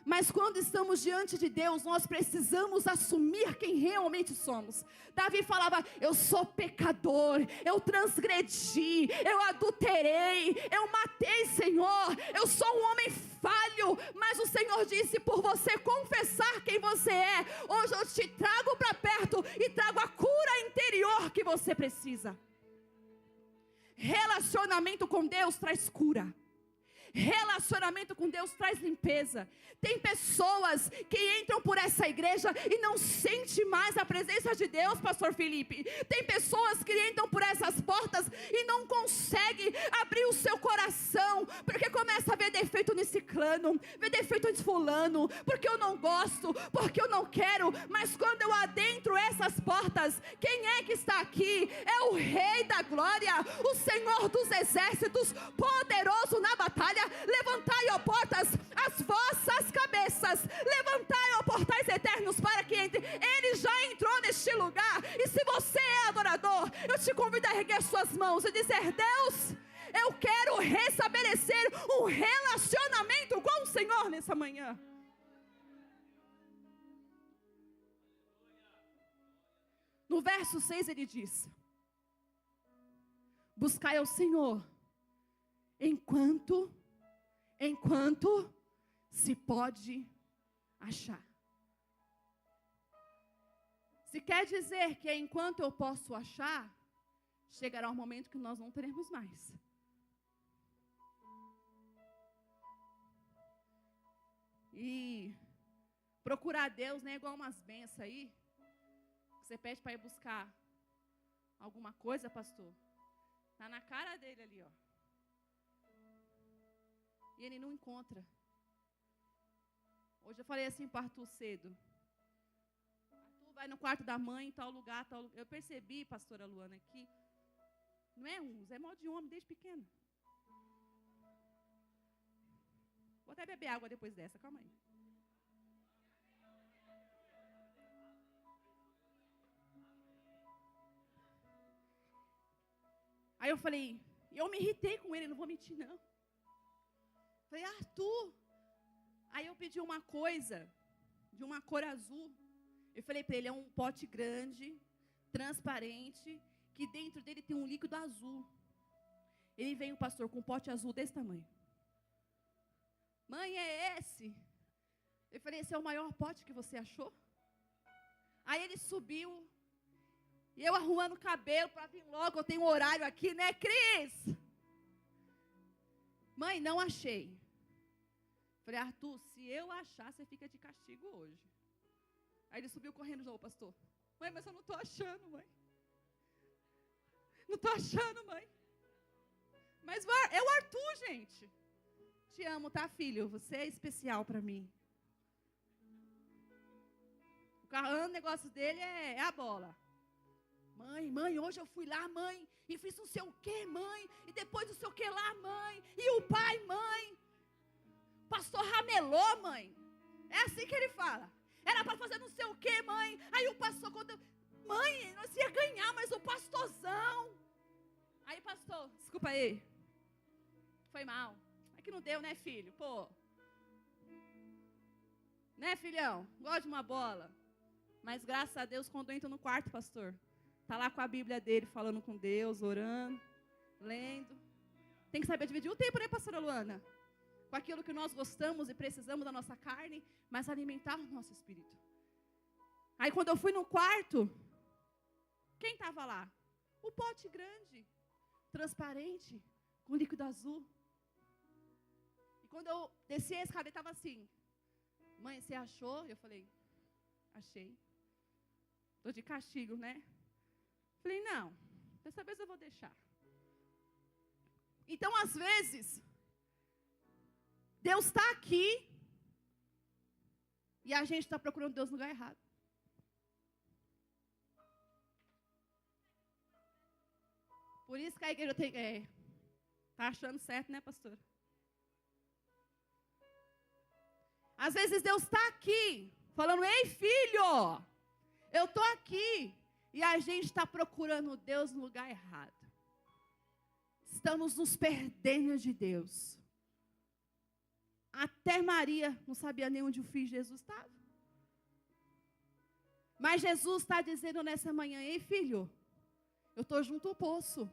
Mas quando estamos diante de Deus, nós precisamos assumir quem realmente somos. Davi falava, eu sou pecador, eu transgredi, eu adulterei, eu matei, Senhor, eu sou um homem falho. Mas o Senhor disse, por você confessar quem você é, hoje eu te trago para perto e trago a cura interior que você precisa. Relacionamento com Deus traz cura. Relacionamento com Deus traz limpeza. Tem pessoas que entram por essa igreja e não sentem mais a presença de Deus, pastor Felipe. Tem pessoas que entram por essas portas e não conseguem abrir o seu coração, porque começa a ver defeito nesse clã, ver defeito nesse fulano, porque eu não gosto, porque eu não quero. Mas quando eu adentro essas portas, quem é que está aqui? É o Rei da Glória, o Senhor dos Exércitos, poderoso na batalha. Levantai, ó portas, as vossas cabeças, levantai, ó portais eternos, para que entre. Ele já entrou neste lugar. E se você é adorador, eu te convido a erguer suas mãos e dizer, Deus, eu quero restabelecer um relacionamento com o Senhor nessa manhã. No verso 6 ele diz, buscai ao Senhor enquanto se pode achar. Se quer dizer que enquanto eu posso achar, chegará um momento que nós não teremos mais. E procurar Deus não é igual umas bênçãos aí. Você pede para ir buscar alguma coisa, pastor. Está na cara dele ali, ó. E ele não encontra. Hoje eu falei assim para Arthur cedo. Arthur vai no quarto da mãe, em tal lugar, tal lugar. Eu percebi, pastora Luana, que não é uns, é mal de homem desde pequeno. Vou até beber água depois dessa, calma aí. Aí eu falei, eu me irritei com ele, não vou mentir não. Falei, Arthur. Aí eu pedi uma coisa, de uma cor azul. Eu falei para ele, é um pote grande, transparente, que dentro dele tem um líquido azul. Ele veio, pastor, com um pote azul desse tamanho. Mãe, é esse? Eu falei, esse é o maior pote que você achou? Aí ele subiu, e eu arrumando o cabelo para vir logo, eu tenho um horário aqui, né, Cris? Mãe, não achei. Falei, Arthur, se eu achar, você fica de castigo hoje. Aí ele subiu correndo de novo, pastor. Mãe, mas eu não estou achando, mãe. Não estou achando, mãe. Mas é o Arthur, gente. Te amo, tá, filho? Você é especial para mim. O negócio dele é a bola. Mãe, hoje eu fui lá, mãe, e fiz não sei o que, mãe, e depois não sei o que lá, mãe, e o pai, mãe. Pastor ramelou, mãe. É assim que ele fala. Era para fazer não sei o que, mãe. Aí o pastor, mãe, nós ia ganhar, mas o pastorzão. Aí, pastor, desculpa aí. Foi mal. É que não deu, né, filho? Pô. Né, filhão? Gosto de uma bola. Mas graças a Deus, quando eu entro no quarto, pastor, tá lá com a Bíblia dele, falando com Deus, orando, lendo. tem que saber dividir o tempo, né, pastora Luana? Com aquilo que nós gostamos e precisamos da nossa carne, mas alimentar o nosso espírito. Aí quando eu fui no quarto, quem estava lá? O pote grande, transparente, com líquido azul. E quando eu desci a escada, ele estava assim: mãe, você achou? Eu falei: achei. Estou de castigo, né? Falei: não, dessa vez eu vou deixar. Então, às vezes, Deus está aqui e a gente está procurando Deus no lugar errado. Por isso que a igreja tem... Está achando certo, né, pastor? Às vezes Deus está aqui, falando: ei, filho, eu estou aqui. E a gente está procurando Deus no lugar errado. Estamos nos perdendo de Deus. Até Maria não sabia nem onde o filho de Jesus estava. Mas Jesus está dizendo nessa manhã: ei, filho, eu estou junto ao poço.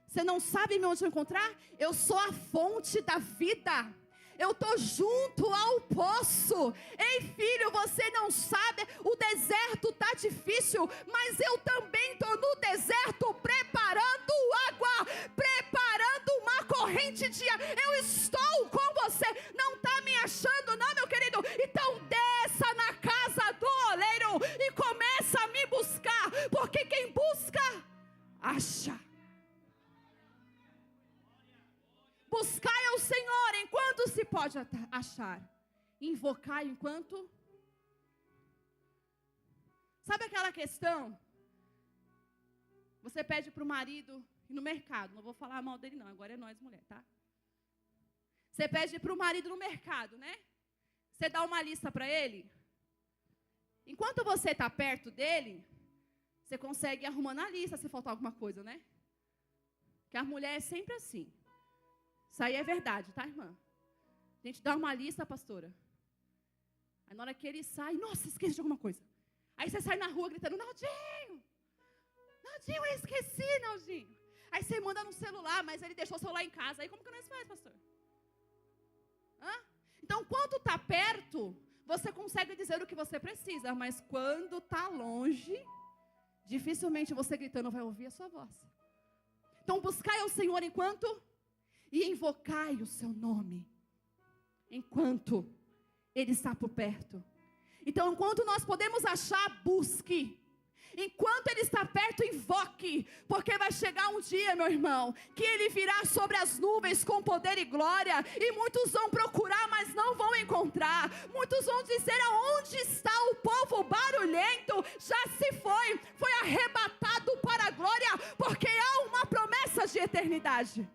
Você não sabe onde encontrar? Eu sou a fonte da vida. Eu estou junto ao poço. Ei, filho, você não sabe, o deserto está difícil, mas eu também estou no deserto preparando água, preparando uma corrente de água. Eu estou com você. Não está me achando, não, meu querido? Então desça na casa do oleiro e começa a me buscar, porque quem busca, acha. Buscai ao Senhor enquanto se pode achar. Invocai enquanto... Sabe aquela questão? Você pede para o marido ir no mercado. Não vou falar mal dele não, agora é nós mulher, tá? Você pede para o marido no mercado, né? Você dá uma lista para ele. Enquanto você está perto dele, você consegue ir arrumando a lista se faltar alguma coisa, né? Que a mulher é sempre assim. Isso aí é verdade, tá, irmã? A gente dá uma lista, pastora. Aí na hora que ele sai, nossa, esqueci de alguma coisa. Aí você sai na rua gritando: Naldinho, Naldinho, eu esqueci, Naldinho. Aí você manda no celular, mas ele deixou o celular em casa. Aí como que nós faz, pastor? Hã? Então, quando está perto, você consegue dizer o que você precisa. Mas quando está longe, dificilmente você gritando vai ouvir a sua voz. Então, buscai ao Senhor enquanto... E invocai o seu nome, enquanto Ele está por perto. Então, enquanto nós podemos achar, busque. Enquanto Ele está perto, invoque. Porque vai chegar um dia, meu irmão, que Ele virá sobre as nuvens com poder e glória. E muitos vão procurar, mas não vão encontrar. Muitos vão dizer: aonde está o povo barulhento? Já se foi arrebatado para a glória. Porque há uma promessa de eternidade.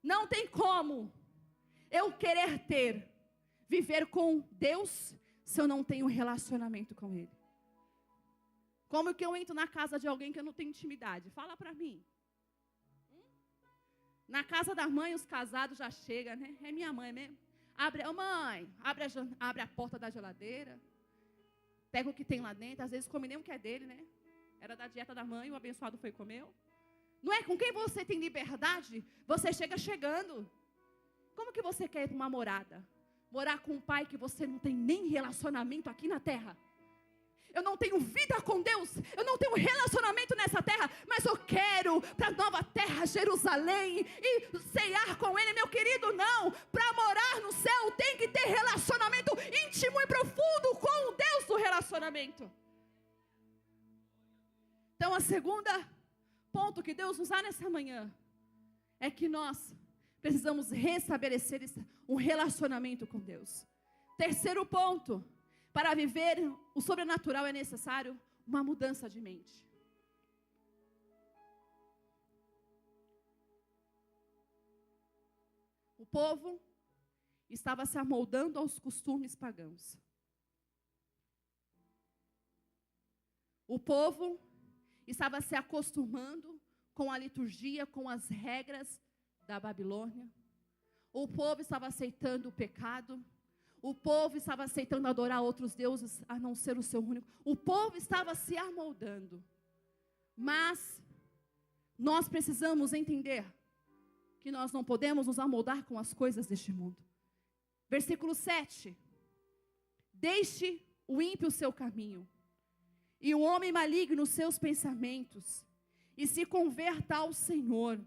Não tem como eu querer viver com Deus, se eu não tenho um relacionamento com Ele. Como que eu entro na casa de alguém que eu não tenho intimidade? Fala para mim. Na casa da mãe, os casados já chegam, né? É minha mãe mesmo. Mãe, abre a porta da geladeira. Pega o que tem lá dentro. Às vezes come nem o que é dele, né? Era da dieta da mãe, o abençoado foi e comeu. Não é? Com quem você tem liberdade, você chega chegando. Como que você quer ir para uma morada? Morar com um pai que você não tem nem relacionamento aqui na terra? Eu não tenho vida com Deus, eu não tenho relacionamento nessa terra, mas eu quero para a nova terra, Jerusalém, e ceiar com Ele. Meu querido, não. Para morar no céu tem que ter relacionamento íntimo e profundo com o Deus do relacionamento. Então, a segunda ponto que Deus nos dá nessa manhã é que nós precisamos restabelecer um relacionamento com Deus. Terceiro ponto: para viver o sobrenatural é necessário uma mudança de mente. O povo estava se amoldando aos costumes pagãos. O povo estava se acostumando com a liturgia, com as regras da Babilônia. O povo estava aceitando o pecado. O povo estava aceitando adorar outros deuses, a não ser o seu único. O povo estava se amoldando. Mas nós precisamos entender que nós não podemos nos amoldar com as coisas deste mundo. Versículo 7. Deixe o ímpio o seu caminho, e o homem maligno os seus pensamentos, e se converta ao Senhor,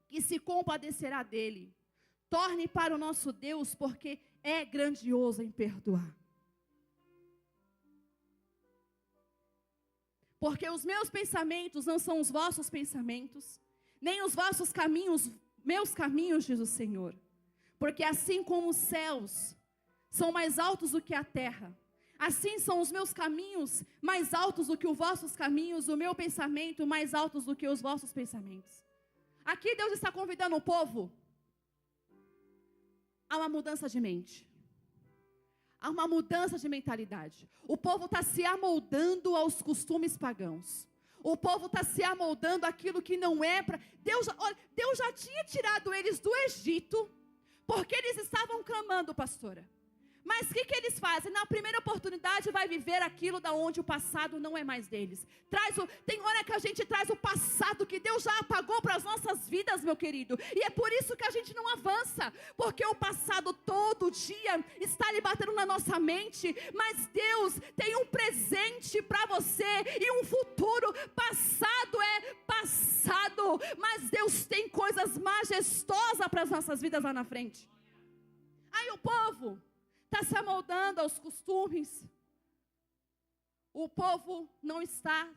que se compadecerá dele. Torne para o nosso Deus, porque é grandioso em perdoar. Porque os meus pensamentos não são os vossos pensamentos, nem os vossos caminhos, meus caminhos, diz o Senhor. Porque assim como os céus são mais altos do que a terra, assim são os meus caminhos mais altos do que os vossos caminhos, o meu pensamento mais altos do que os vossos pensamentos. Aqui Deus está convidando o povo a uma mudança de mente, a uma mudança de mentalidade. O povo está se amoldando aos costumes pagãos. O povo está se amoldando àquilo que não é para... Deus já tinha tirado eles do Egito, porque eles estavam clamando, pastora. Mas o que eles fazem? Na primeira oportunidade vai viver aquilo da onde o passado não é mais deles. Tem hora que a gente traz o passado que Deus já apagou para as nossas vidas, meu querido. E é por isso que a gente não avança. Porque o passado todo dia está ali batendo na nossa mente. Mas Deus tem um presente para você e um futuro. Passado é passado. Mas Deus tem coisas majestosas para as nossas vidas lá na frente. Aí o povo está se amoldando aos costumes. O povo não está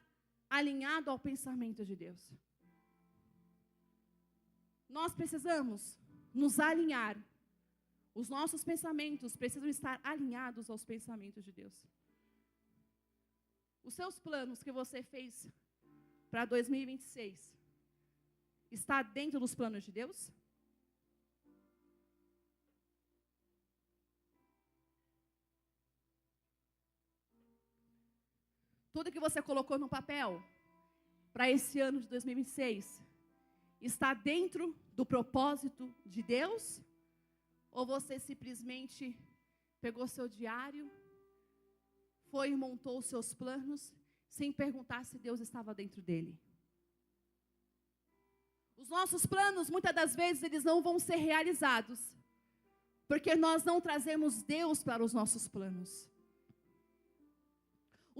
alinhado ao pensamento de Deus. Nós precisamos nos alinhar. Os nossos pensamentos precisam estar alinhados aos pensamentos de Deus. Os seus planos que você fez para 2026 está dentro dos planos de Deus? Tudo que você colocou no papel para esse ano de 2026 está dentro do propósito de Deus? Ou você simplesmente pegou seu diário, foi e montou os seus planos, sem perguntar se Deus estava dentro dele? Os nossos planos, muitas das vezes, eles não vão ser realizados, porque nós não trazemos Deus para os nossos planos.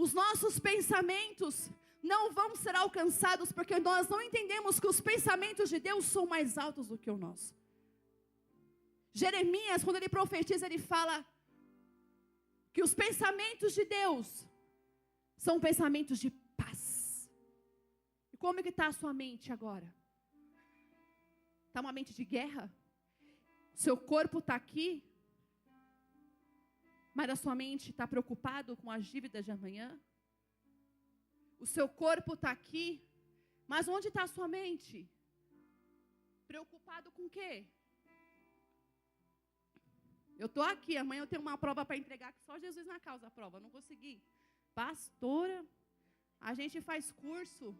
Os nossos pensamentos não vão ser alcançados porque nós não entendemos que os pensamentos de Deus são mais altos do que o nosso. Jeremias, quando ele profetiza, ele fala que os pensamentos de Deus são pensamentos de paz. E como é que está a sua mente agora? Está uma mente de guerra? Seu corpo está aqui, mas a sua mente está preocupado com as dívidas de amanhã? O seu corpo está aqui, mas onde está a sua mente? Preocupado com o quê? Eu estou aqui, amanhã eu tenho uma prova para entregar, que só Jesus na causa a prova, não consegui. Pastora, a gente faz curso,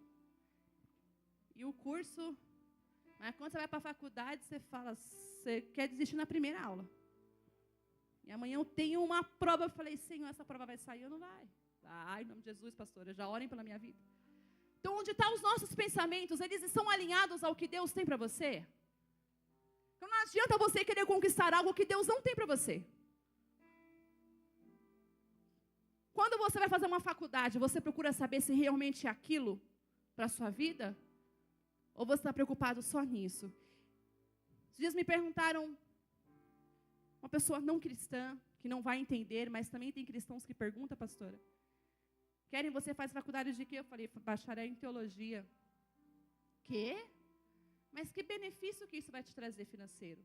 e o curso, mas quando você vai para a faculdade, você fala, você quer desistir na primeira aula. E amanhã eu tenho uma prova, eu falei, Senhor, essa prova vai sair ou não vai? Ai, em nome de Jesus, pastora, já orem pela minha vida. Então, onde estão os nossos pensamentos? Eles estão alinhados ao que Deus tem para você? Então, não adianta você querer conquistar algo que Deus não tem para você. Quando você vai fazer uma faculdade, você procura saber se realmente é aquilo para a sua vida? Ou você está preocupado só nisso? Esses dias me perguntaram, uma pessoa não cristã, que não vai entender, mas também tem cristãos que perguntam, pastora, querem você faz faculdade de quê? Eu falei, bacharel em teologia. Quê? Mas que benefício que isso vai te trazer financeiro?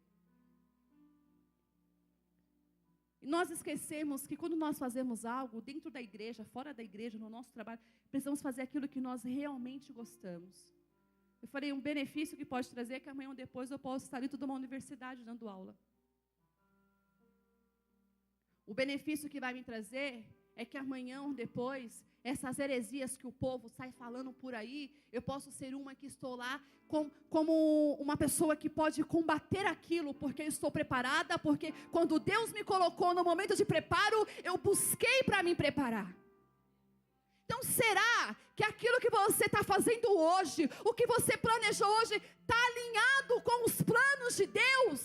E nós esquecemos que quando nós fazemos algo dentro da igreja, fora da igreja, no nosso trabalho, precisamos fazer aquilo que nós realmente gostamos. Eu falei, um benefício que pode trazer é que amanhã ou depois eu posso estar dentro de uma universidade dando aula. O benefício que vai me trazer é que amanhã ou depois, essas heresias que o povo sai falando por aí, eu posso ser uma que estou lá como uma pessoa que pode combater aquilo, porque eu estou preparada, porque quando Deus me colocou no momento de preparo, eu busquei para me preparar. Então, será que aquilo que você está fazendo hoje, o que você planejou hoje, está alinhado com os planos de Deus.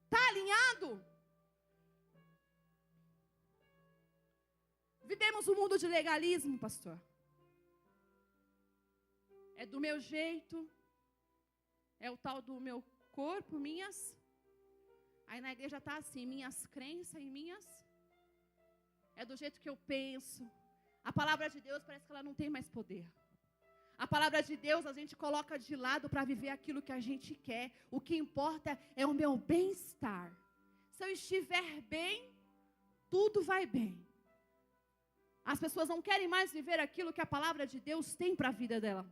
Está alinhado? Vivemos um mundo de legalismo, pastor. É do meu jeito, é o tal do meu corpo, minhas. Aí na igreja está assim, minhas crenças e minhas. É do jeito que eu penso. A palavra de Deus parece que ela não tem mais poder. A palavra de Deus a gente coloca de lado para viver aquilo que a gente quer. O que importa é o meu bem-estar. Se eu estiver bem, tudo vai bem. As pessoas não querem mais viver aquilo que a palavra de Deus tem para a vida dela.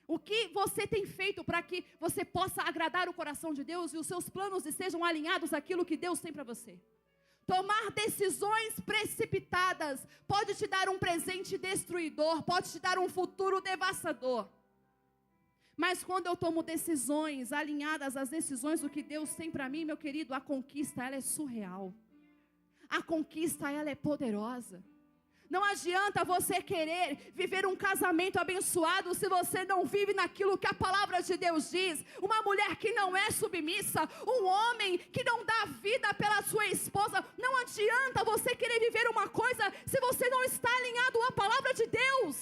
O que você tem feito para que você possa agradar o coração de Deus e os seus planos estejam alinhados àquilo que Deus tem para você? Tomar decisões precipitadas pode te dar um presente destruidor, pode te dar um futuro devastador. Mas quando eu tomo decisões alinhadas às decisões do que Deus tem para mim, meu querido, a conquista ela é surreal. A conquista ela é poderosa. Não adianta você querer viver um casamento abençoado se você não vive naquilo que a palavra de Deus diz. Uma mulher que não é submissa, um homem que não dá vida pela sua esposa. Não adianta você querer viver uma coisa se você não está alinhado à palavra de Deus.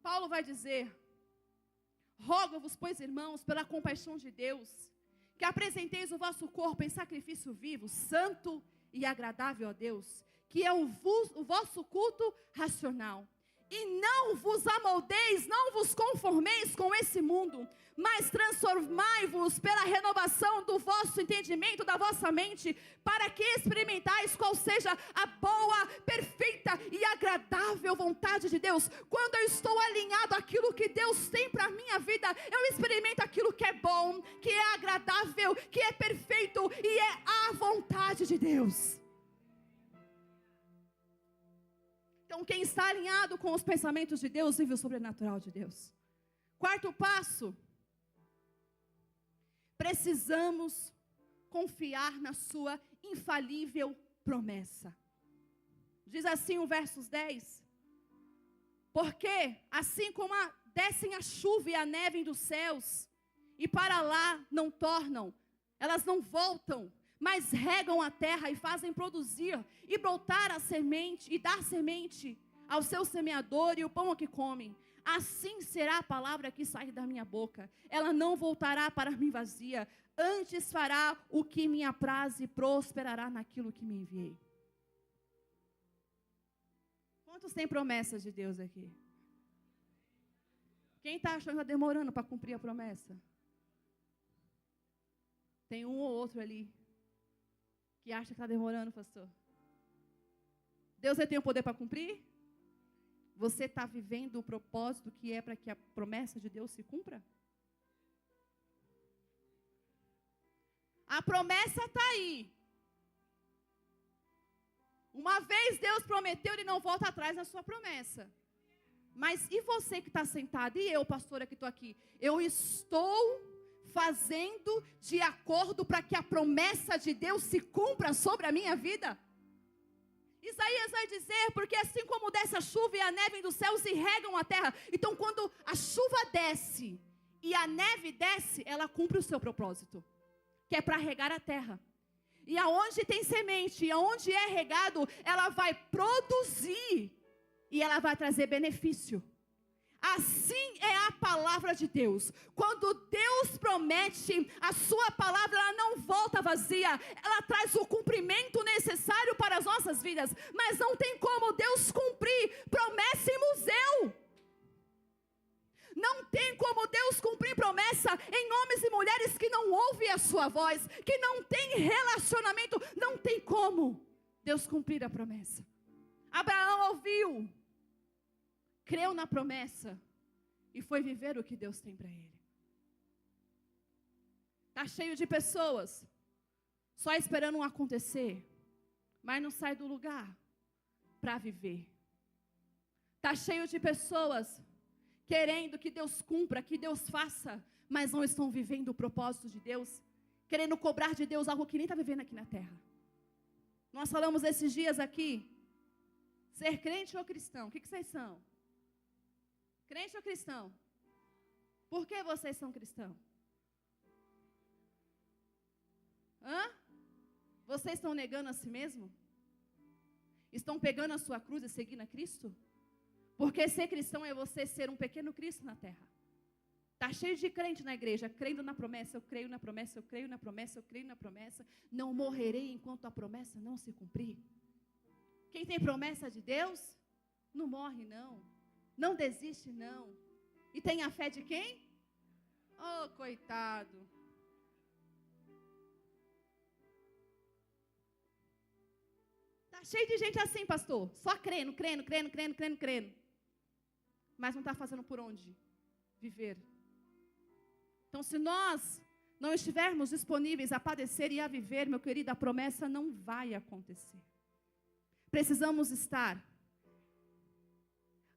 Paulo vai dizer: rogo-vos, pois, irmãos, pela compaixão de Deus, que apresenteis o vosso corpo em sacrifício vivo, santo e agradável a Deus, que é o vosso culto racional. E não vos amoldeis, não vos conformeis com esse mundo, mas transformai-vos pela renovação do vosso entendimento, da vossa mente, para que experimentais qual seja a boa, perfeita e agradável vontade de Deus. Quando eu estou alinhado àquilo que Deus tem para a minha vida, eu experimento aquilo que é bom, que é agradável, que é perfeito e é a vontade de Deus. Então, quem está alinhado com os pensamentos de Deus, vive o sobrenatural de Deus. Quarto passo: precisamos confiar na sua infalível promessa. Diz assim o versos 10. Porque assim como descem a chuva e a neve dos céus, e para lá não tornam, elas não voltam, mas regam a terra e fazem produzir e brotar a semente e dar semente ao seu semeador e o pão a que comem. Assim será a palavra que sai da minha boca. Ela não voltará para mim vazia, antes fará o que me apraz e prosperará naquilo que me enviei. Quantos têm promessas de Deus aqui? Quem está achando que está demorando para cumprir a promessa? Tem um ou outro ali que acha que está demorando, pastor. Deus tem o poder para cumprir? Você está vivendo o propósito que é para que a promessa de Deus se cumpra? A promessa está aí. Uma vez Deus prometeu, Ele não volta atrás na sua promessa. Mas e você que está sentado? E eu, pastora, que estou aqui? Eu estou fazendo de acordo para que a promessa de Deus se cumpra sobre a minha vida? Isaías vai dizer, porque assim como desce a chuva e a neve dos céus e regam a terra, então quando a chuva desce e a neve desce, ela cumpre o seu propósito, que é para regar a terra. E aonde tem semente, e aonde é regado, ela vai produzir e ela vai trazer benefício. Assim é a palavra de Deus. Quando Deus promete, a sua palavra ela não volta vazia. Ela traz o cumprimento necessário para as nossas vidas. Mas não tem como Deus cumprir promessa em museu. Não tem como Deus cumprir promessa em homens e mulheres que não ouvem a sua voz, que não têm relacionamento. Não tem como Deus cumprir a promessa. Abraão ouviu, creu na promessa e foi viver o que Deus tem para ele. Está cheio de pessoas só esperando um acontecer, mas não sai do lugar para viver. Está cheio de pessoas querendo que Deus cumpra, que Deus faça, mas não estão vivendo o propósito de Deus, querendo cobrar de Deus algo que nem está vivendo aqui na terra. Nós falamos esses dias aqui, ser crente ou cristão, o que vocês são? Crente ou cristão? Por que vocês são cristãos? Vocês estão negando a si mesmo? Estão pegando a sua cruz e seguindo a Cristo? Porque ser cristão é você ser um pequeno Cristo na terra. Está cheio de crente na igreja, crendo na promessa, eu creio na promessa, eu creio na promessa, eu creio na promessa. Não morrerei enquanto a promessa não se cumprir. Quem tem promessa de Deus, não morre não. Não desiste não. E tem a fé de quem? Oh, coitado. Está cheio de gente assim, pastor. Só crendo. Mas não está fazendo por onde viver. Então, se nós não estivermos disponíveis a padecer e a viver, meu querido, a promessa não vai acontecer. Precisamos estar.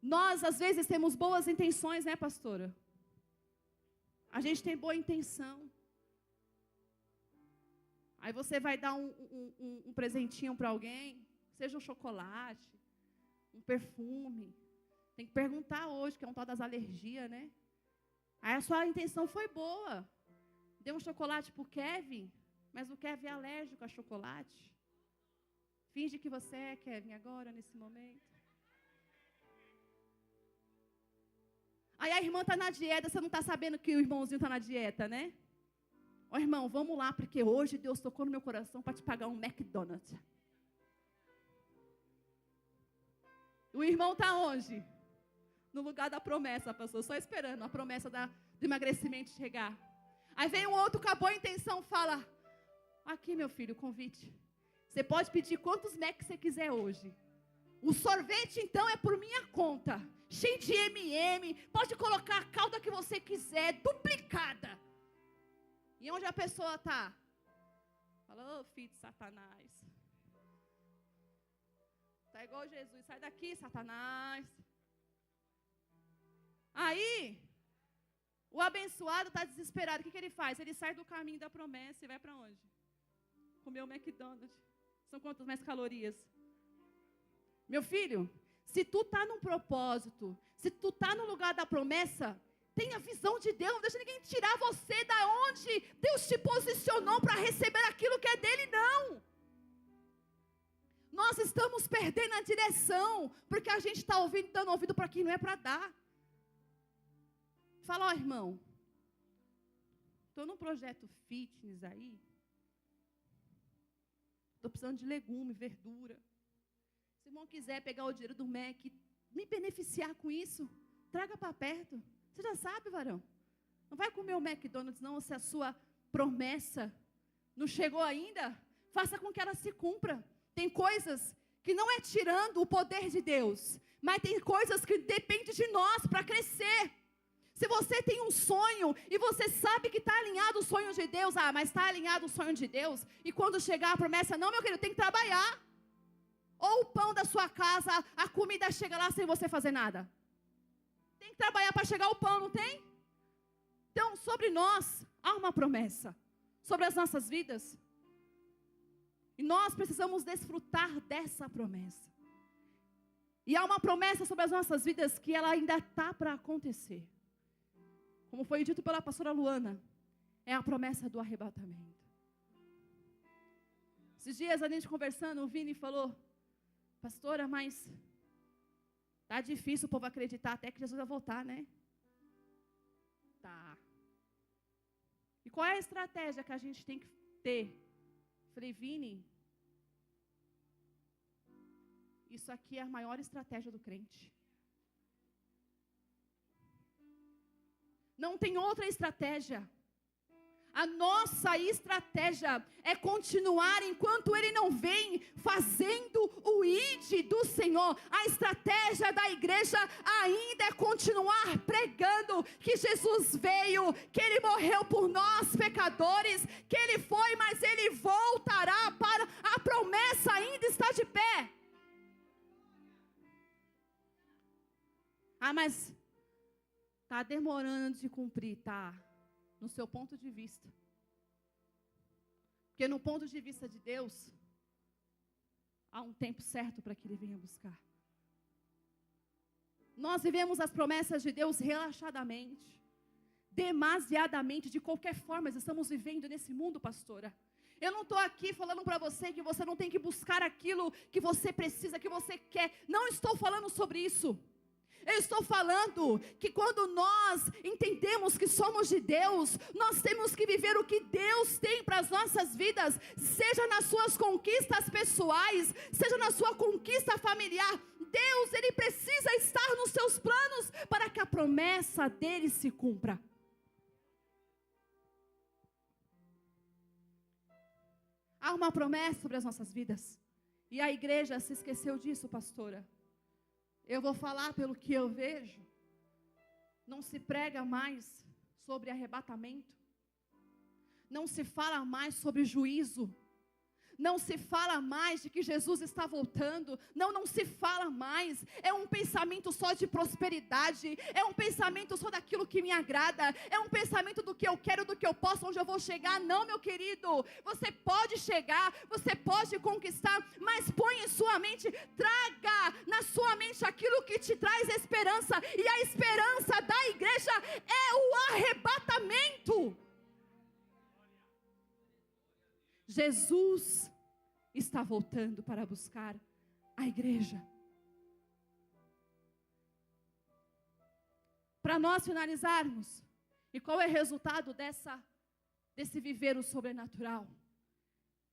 Nós, às vezes, temos boas intenções, né, pastora? A gente tem boa intenção. Aí você vai dar um presentinho para alguém, seja um chocolate, um perfume. Tem que perguntar hoje, que é um tal das alergias, né? Aí a sua intenção foi boa. Deu um chocolate para o Kevin, mas o Kevin é alérgico a chocolate. Finge que você é, Kevin, agora, nesse momento. Aí a irmã está na dieta, você não está sabendo que o irmãozinho está na dieta, né? Ó, irmão, vamos lá, porque hoje Deus tocou no meu coração para te pagar um McDonald's. O irmão está onde? No lugar da promessa, pastor, só esperando a promessa do emagrecimento chegar. Aí vem um outro, acabou a intenção, fala, aqui meu filho, o convite. Você pode pedir quantos Macs você quiser hoje. O sorvete, então, é por minha conta. Cheio de M&M, pode colocar a calda que você quiser, duplicada. E onde a pessoa está? Fala, ô filho de Satanás. Está igual Jesus, sai daqui, Satanás. Aí, o abençoado está desesperado. O que ele faz? Ele sai do caminho da promessa e vai para onde? Comer o McDonald's. São quantas mais calorias? Meu filho, se tu está num propósito, se tu está no lugar da promessa, tenha visão de Deus, não deixa ninguém tirar você da onde Deus te posicionou para receber aquilo que é dele, não. Nós estamos perdendo a direção, porque a gente está ouvindo, dando ouvido para quem não é para dar. Fala, ó, irmão, estou num projeto fitness aí, estou precisando de legume, verdura. Se o irmão quiser pegar o dinheiro do MEC, me beneficiar com isso, traga para perto. Você já sabe, varão. Não vai comer o McDonald's, não, se a sua promessa não chegou ainda. Faça com que ela se cumpra. Tem coisas que não é tirando o poder de Deus, mas tem coisas que dependem de nós para crescer. Se você tem um sonho e você sabe que está alinhado o sonho de Deus, mas está alinhado o sonho de Deus, e quando chegar a promessa, não, meu querido, tem que trabalhar. Ou o pão da sua casa, a comida chega lá sem você fazer nada. Tem que trabalhar para chegar o pão, não tem? Então, sobre nós, há uma promessa. Sobre as nossas vidas. E nós precisamos desfrutar dessa promessa. E há uma promessa sobre as nossas vidas que ela ainda está para acontecer. Como foi dito pela pastora Luana, é a promessa do arrebatamento. Esses dias a gente conversando, o Vini falou, pastora, mas tá difícil o povo acreditar até que Jesus vai voltar, né? Tá. E qual é a estratégia que a gente tem que ter? Falei, Vini, isso aqui é a maior estratégia do crente. Não tem outra estratégia. A nossa estratégia é continuar enquanto Ele não vem fazendo o ID do Senhor. A estratégia da igreja ainda é continuar pregando que Jesus veio, que Ele morreu por nós pecadores, que Ele foi, mas Ele voltará para a promessa ainda está de pé. Mas está demorando de cumprir, tá? no seu ponto de vista. Porque no ponto de vista de Deus, há um tempo certo para que Ele venha buscar. Nós vivemos as promessas de Deus relaxadamente, demasiadamente, de qualquer forma. Nós estamos vivendo nesse mundo, pastora. Eu não estou aqui falando para você que você não tem que buscar aquilo que você precisa, que você quer. Não estou falando sobre isso. Eu estou falando que quando nós entendemos que somos de Deus, nós temos que viver o que Deus tem para as nossas vidas, seja nas suas conquistas pessoais, seja na sua conquista familiar. Deus, Ele precisa estar nos seus planos para que a promessa dEle se cumpra. Há uma promessa sobre as nossas vidas. E a igreja se esqueceu disso, pastora. Eu vou falar pelo que eu vejo. Não se prega mais sobre arrebatamento. Não se fala mais sobre juízo. Não se fala mais de que Jesus está voltando. Não se fala mais. É um pensamento só de prosperidade. É um pensamento só daquilo que me agrada. É um pensamento do que eu quero, do que eu posso, onde eu vou chegar. Não, meu querido. Você pode chegar, você pode conquistar, mas põe em sua mente, traga na sua mente aquilo que te traz esperança. E a esperança da igreja é o arrebatamento. Jesus está voltando para buscar a igreja. Para nós finalizarmos, e qual é o resultado desse viver o sobrenatural?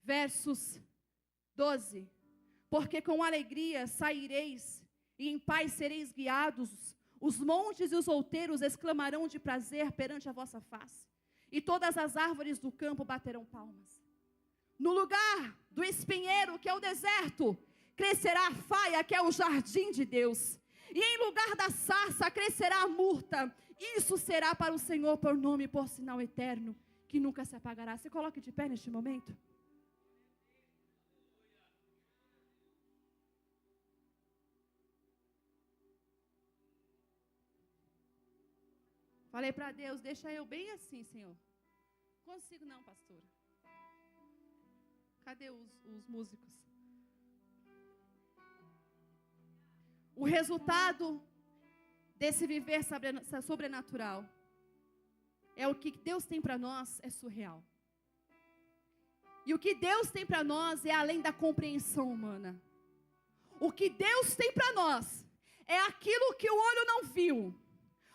Versos 12. Porque com alegria saireis, e em paz sereis guiados, os montes e os outeiros exclamarão de prazer perante a vossa face, e todas as árvores do campo baterão palmas. No lugar do espinheiro, que é o deserto, crescerá a faia, que é o jardim de Deus. E em lugar da sarça, crescerá a murta. Isso será para o Senhor por nome e por sinal eterno, que nunca se apagará. Se coloque de pé neste momento. Falei para Deus, deixa eu bem assim, Senhor. Consigo não, pastora. Cadê os músicos? O resultado desse viver sobrenatural é o que Deus tem para nós, é surreal. E o que Deus tem para nós é além da compreensão humana. O que Deus tem para nós é aquilo que o olho não viu,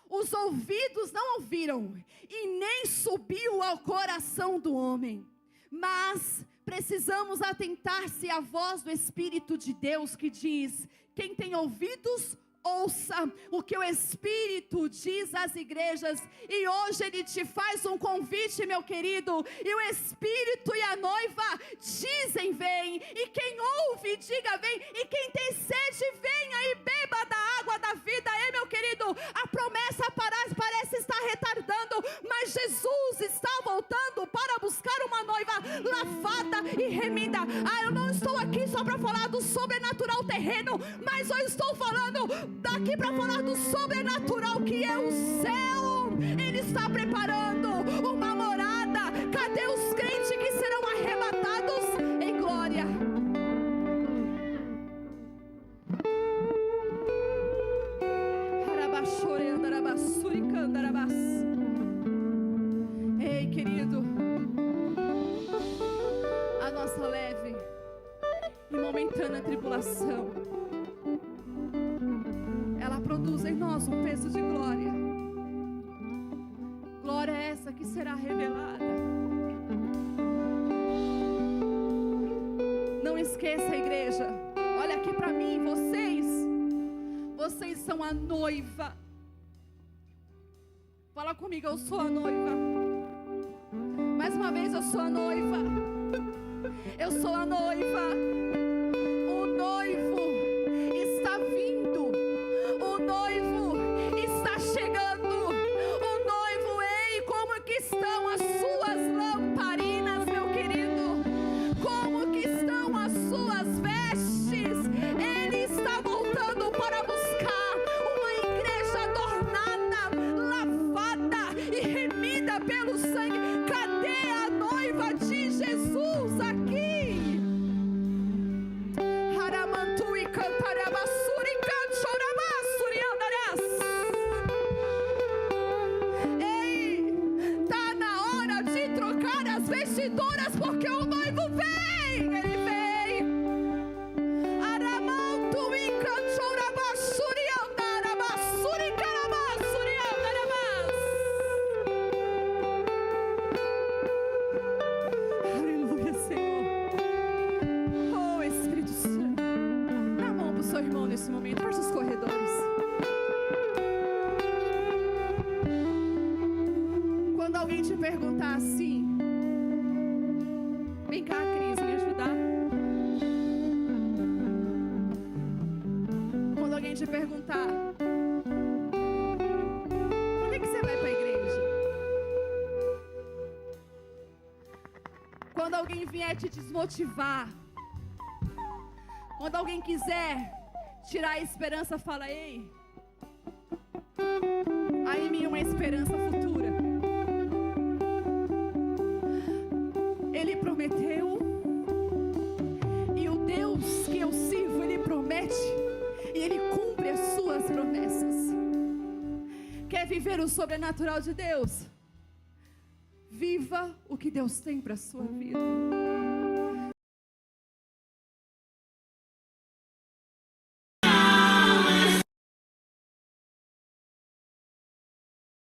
os ouvidos não ouviram e nem subiu ao coração do homem. Mas precisamos atentar-se à voz do Espírito de Deus que diz: quem tem ouvidos, ouça o que o Espírito diz às igrejas. E hoje Ele te faz um convite, meu querido. E o Espírito e a noiva dizem: vem. E quem ouve, diga: vem. E quem tem sede, venha e beba da água da vida. Meu querido, a promessa parece estar retardando, mas Jesus está voltando para buscar uma noiva lavada e remida. Eu não estou aqui só para falar do sobrenatural terreno, mas eu estou falando daqui para falar do sobrenatural que é o céu. Ele está preparando uma morada. Cadê os crentes que serão arrebatados em glória? Ei, querido, a nossa leve e momentânea tribulação, ela produz em nós um peso de glória. Glória é essa que será revelada. Não esqueça, igreja, olha aqui para mim, vocês são a noiva. Fala comigo, eu sou a noiva. Mais uma vez, eu sou a noiva. Eu sou a noiva. O noivo está vindo. O noivo está chegando. O noivo, ei, como que estão as suas lamparinas, meu querido? Como que estão as suas vestes? Ele está voltando para buscar uma igreja adornada, lavada e remida pelo nesse momento. Feche os corredores. Quando alguém te perguntar assim, vem cá, Cris, me ajudar. Quando alguém te perguntar, por que você vai para a igreja? Quando alguém vier te desmotivar, quando alguém quiser tirar a esperança, fala: ei, há em mim uma esperança futura. Ele prometeu, e o Deus que eu sirvo, Ele promete, e Ele cumpre as suas promessas. Quer viver o sobrenatural de Deus? Viva o que Deus tem para a sua vida.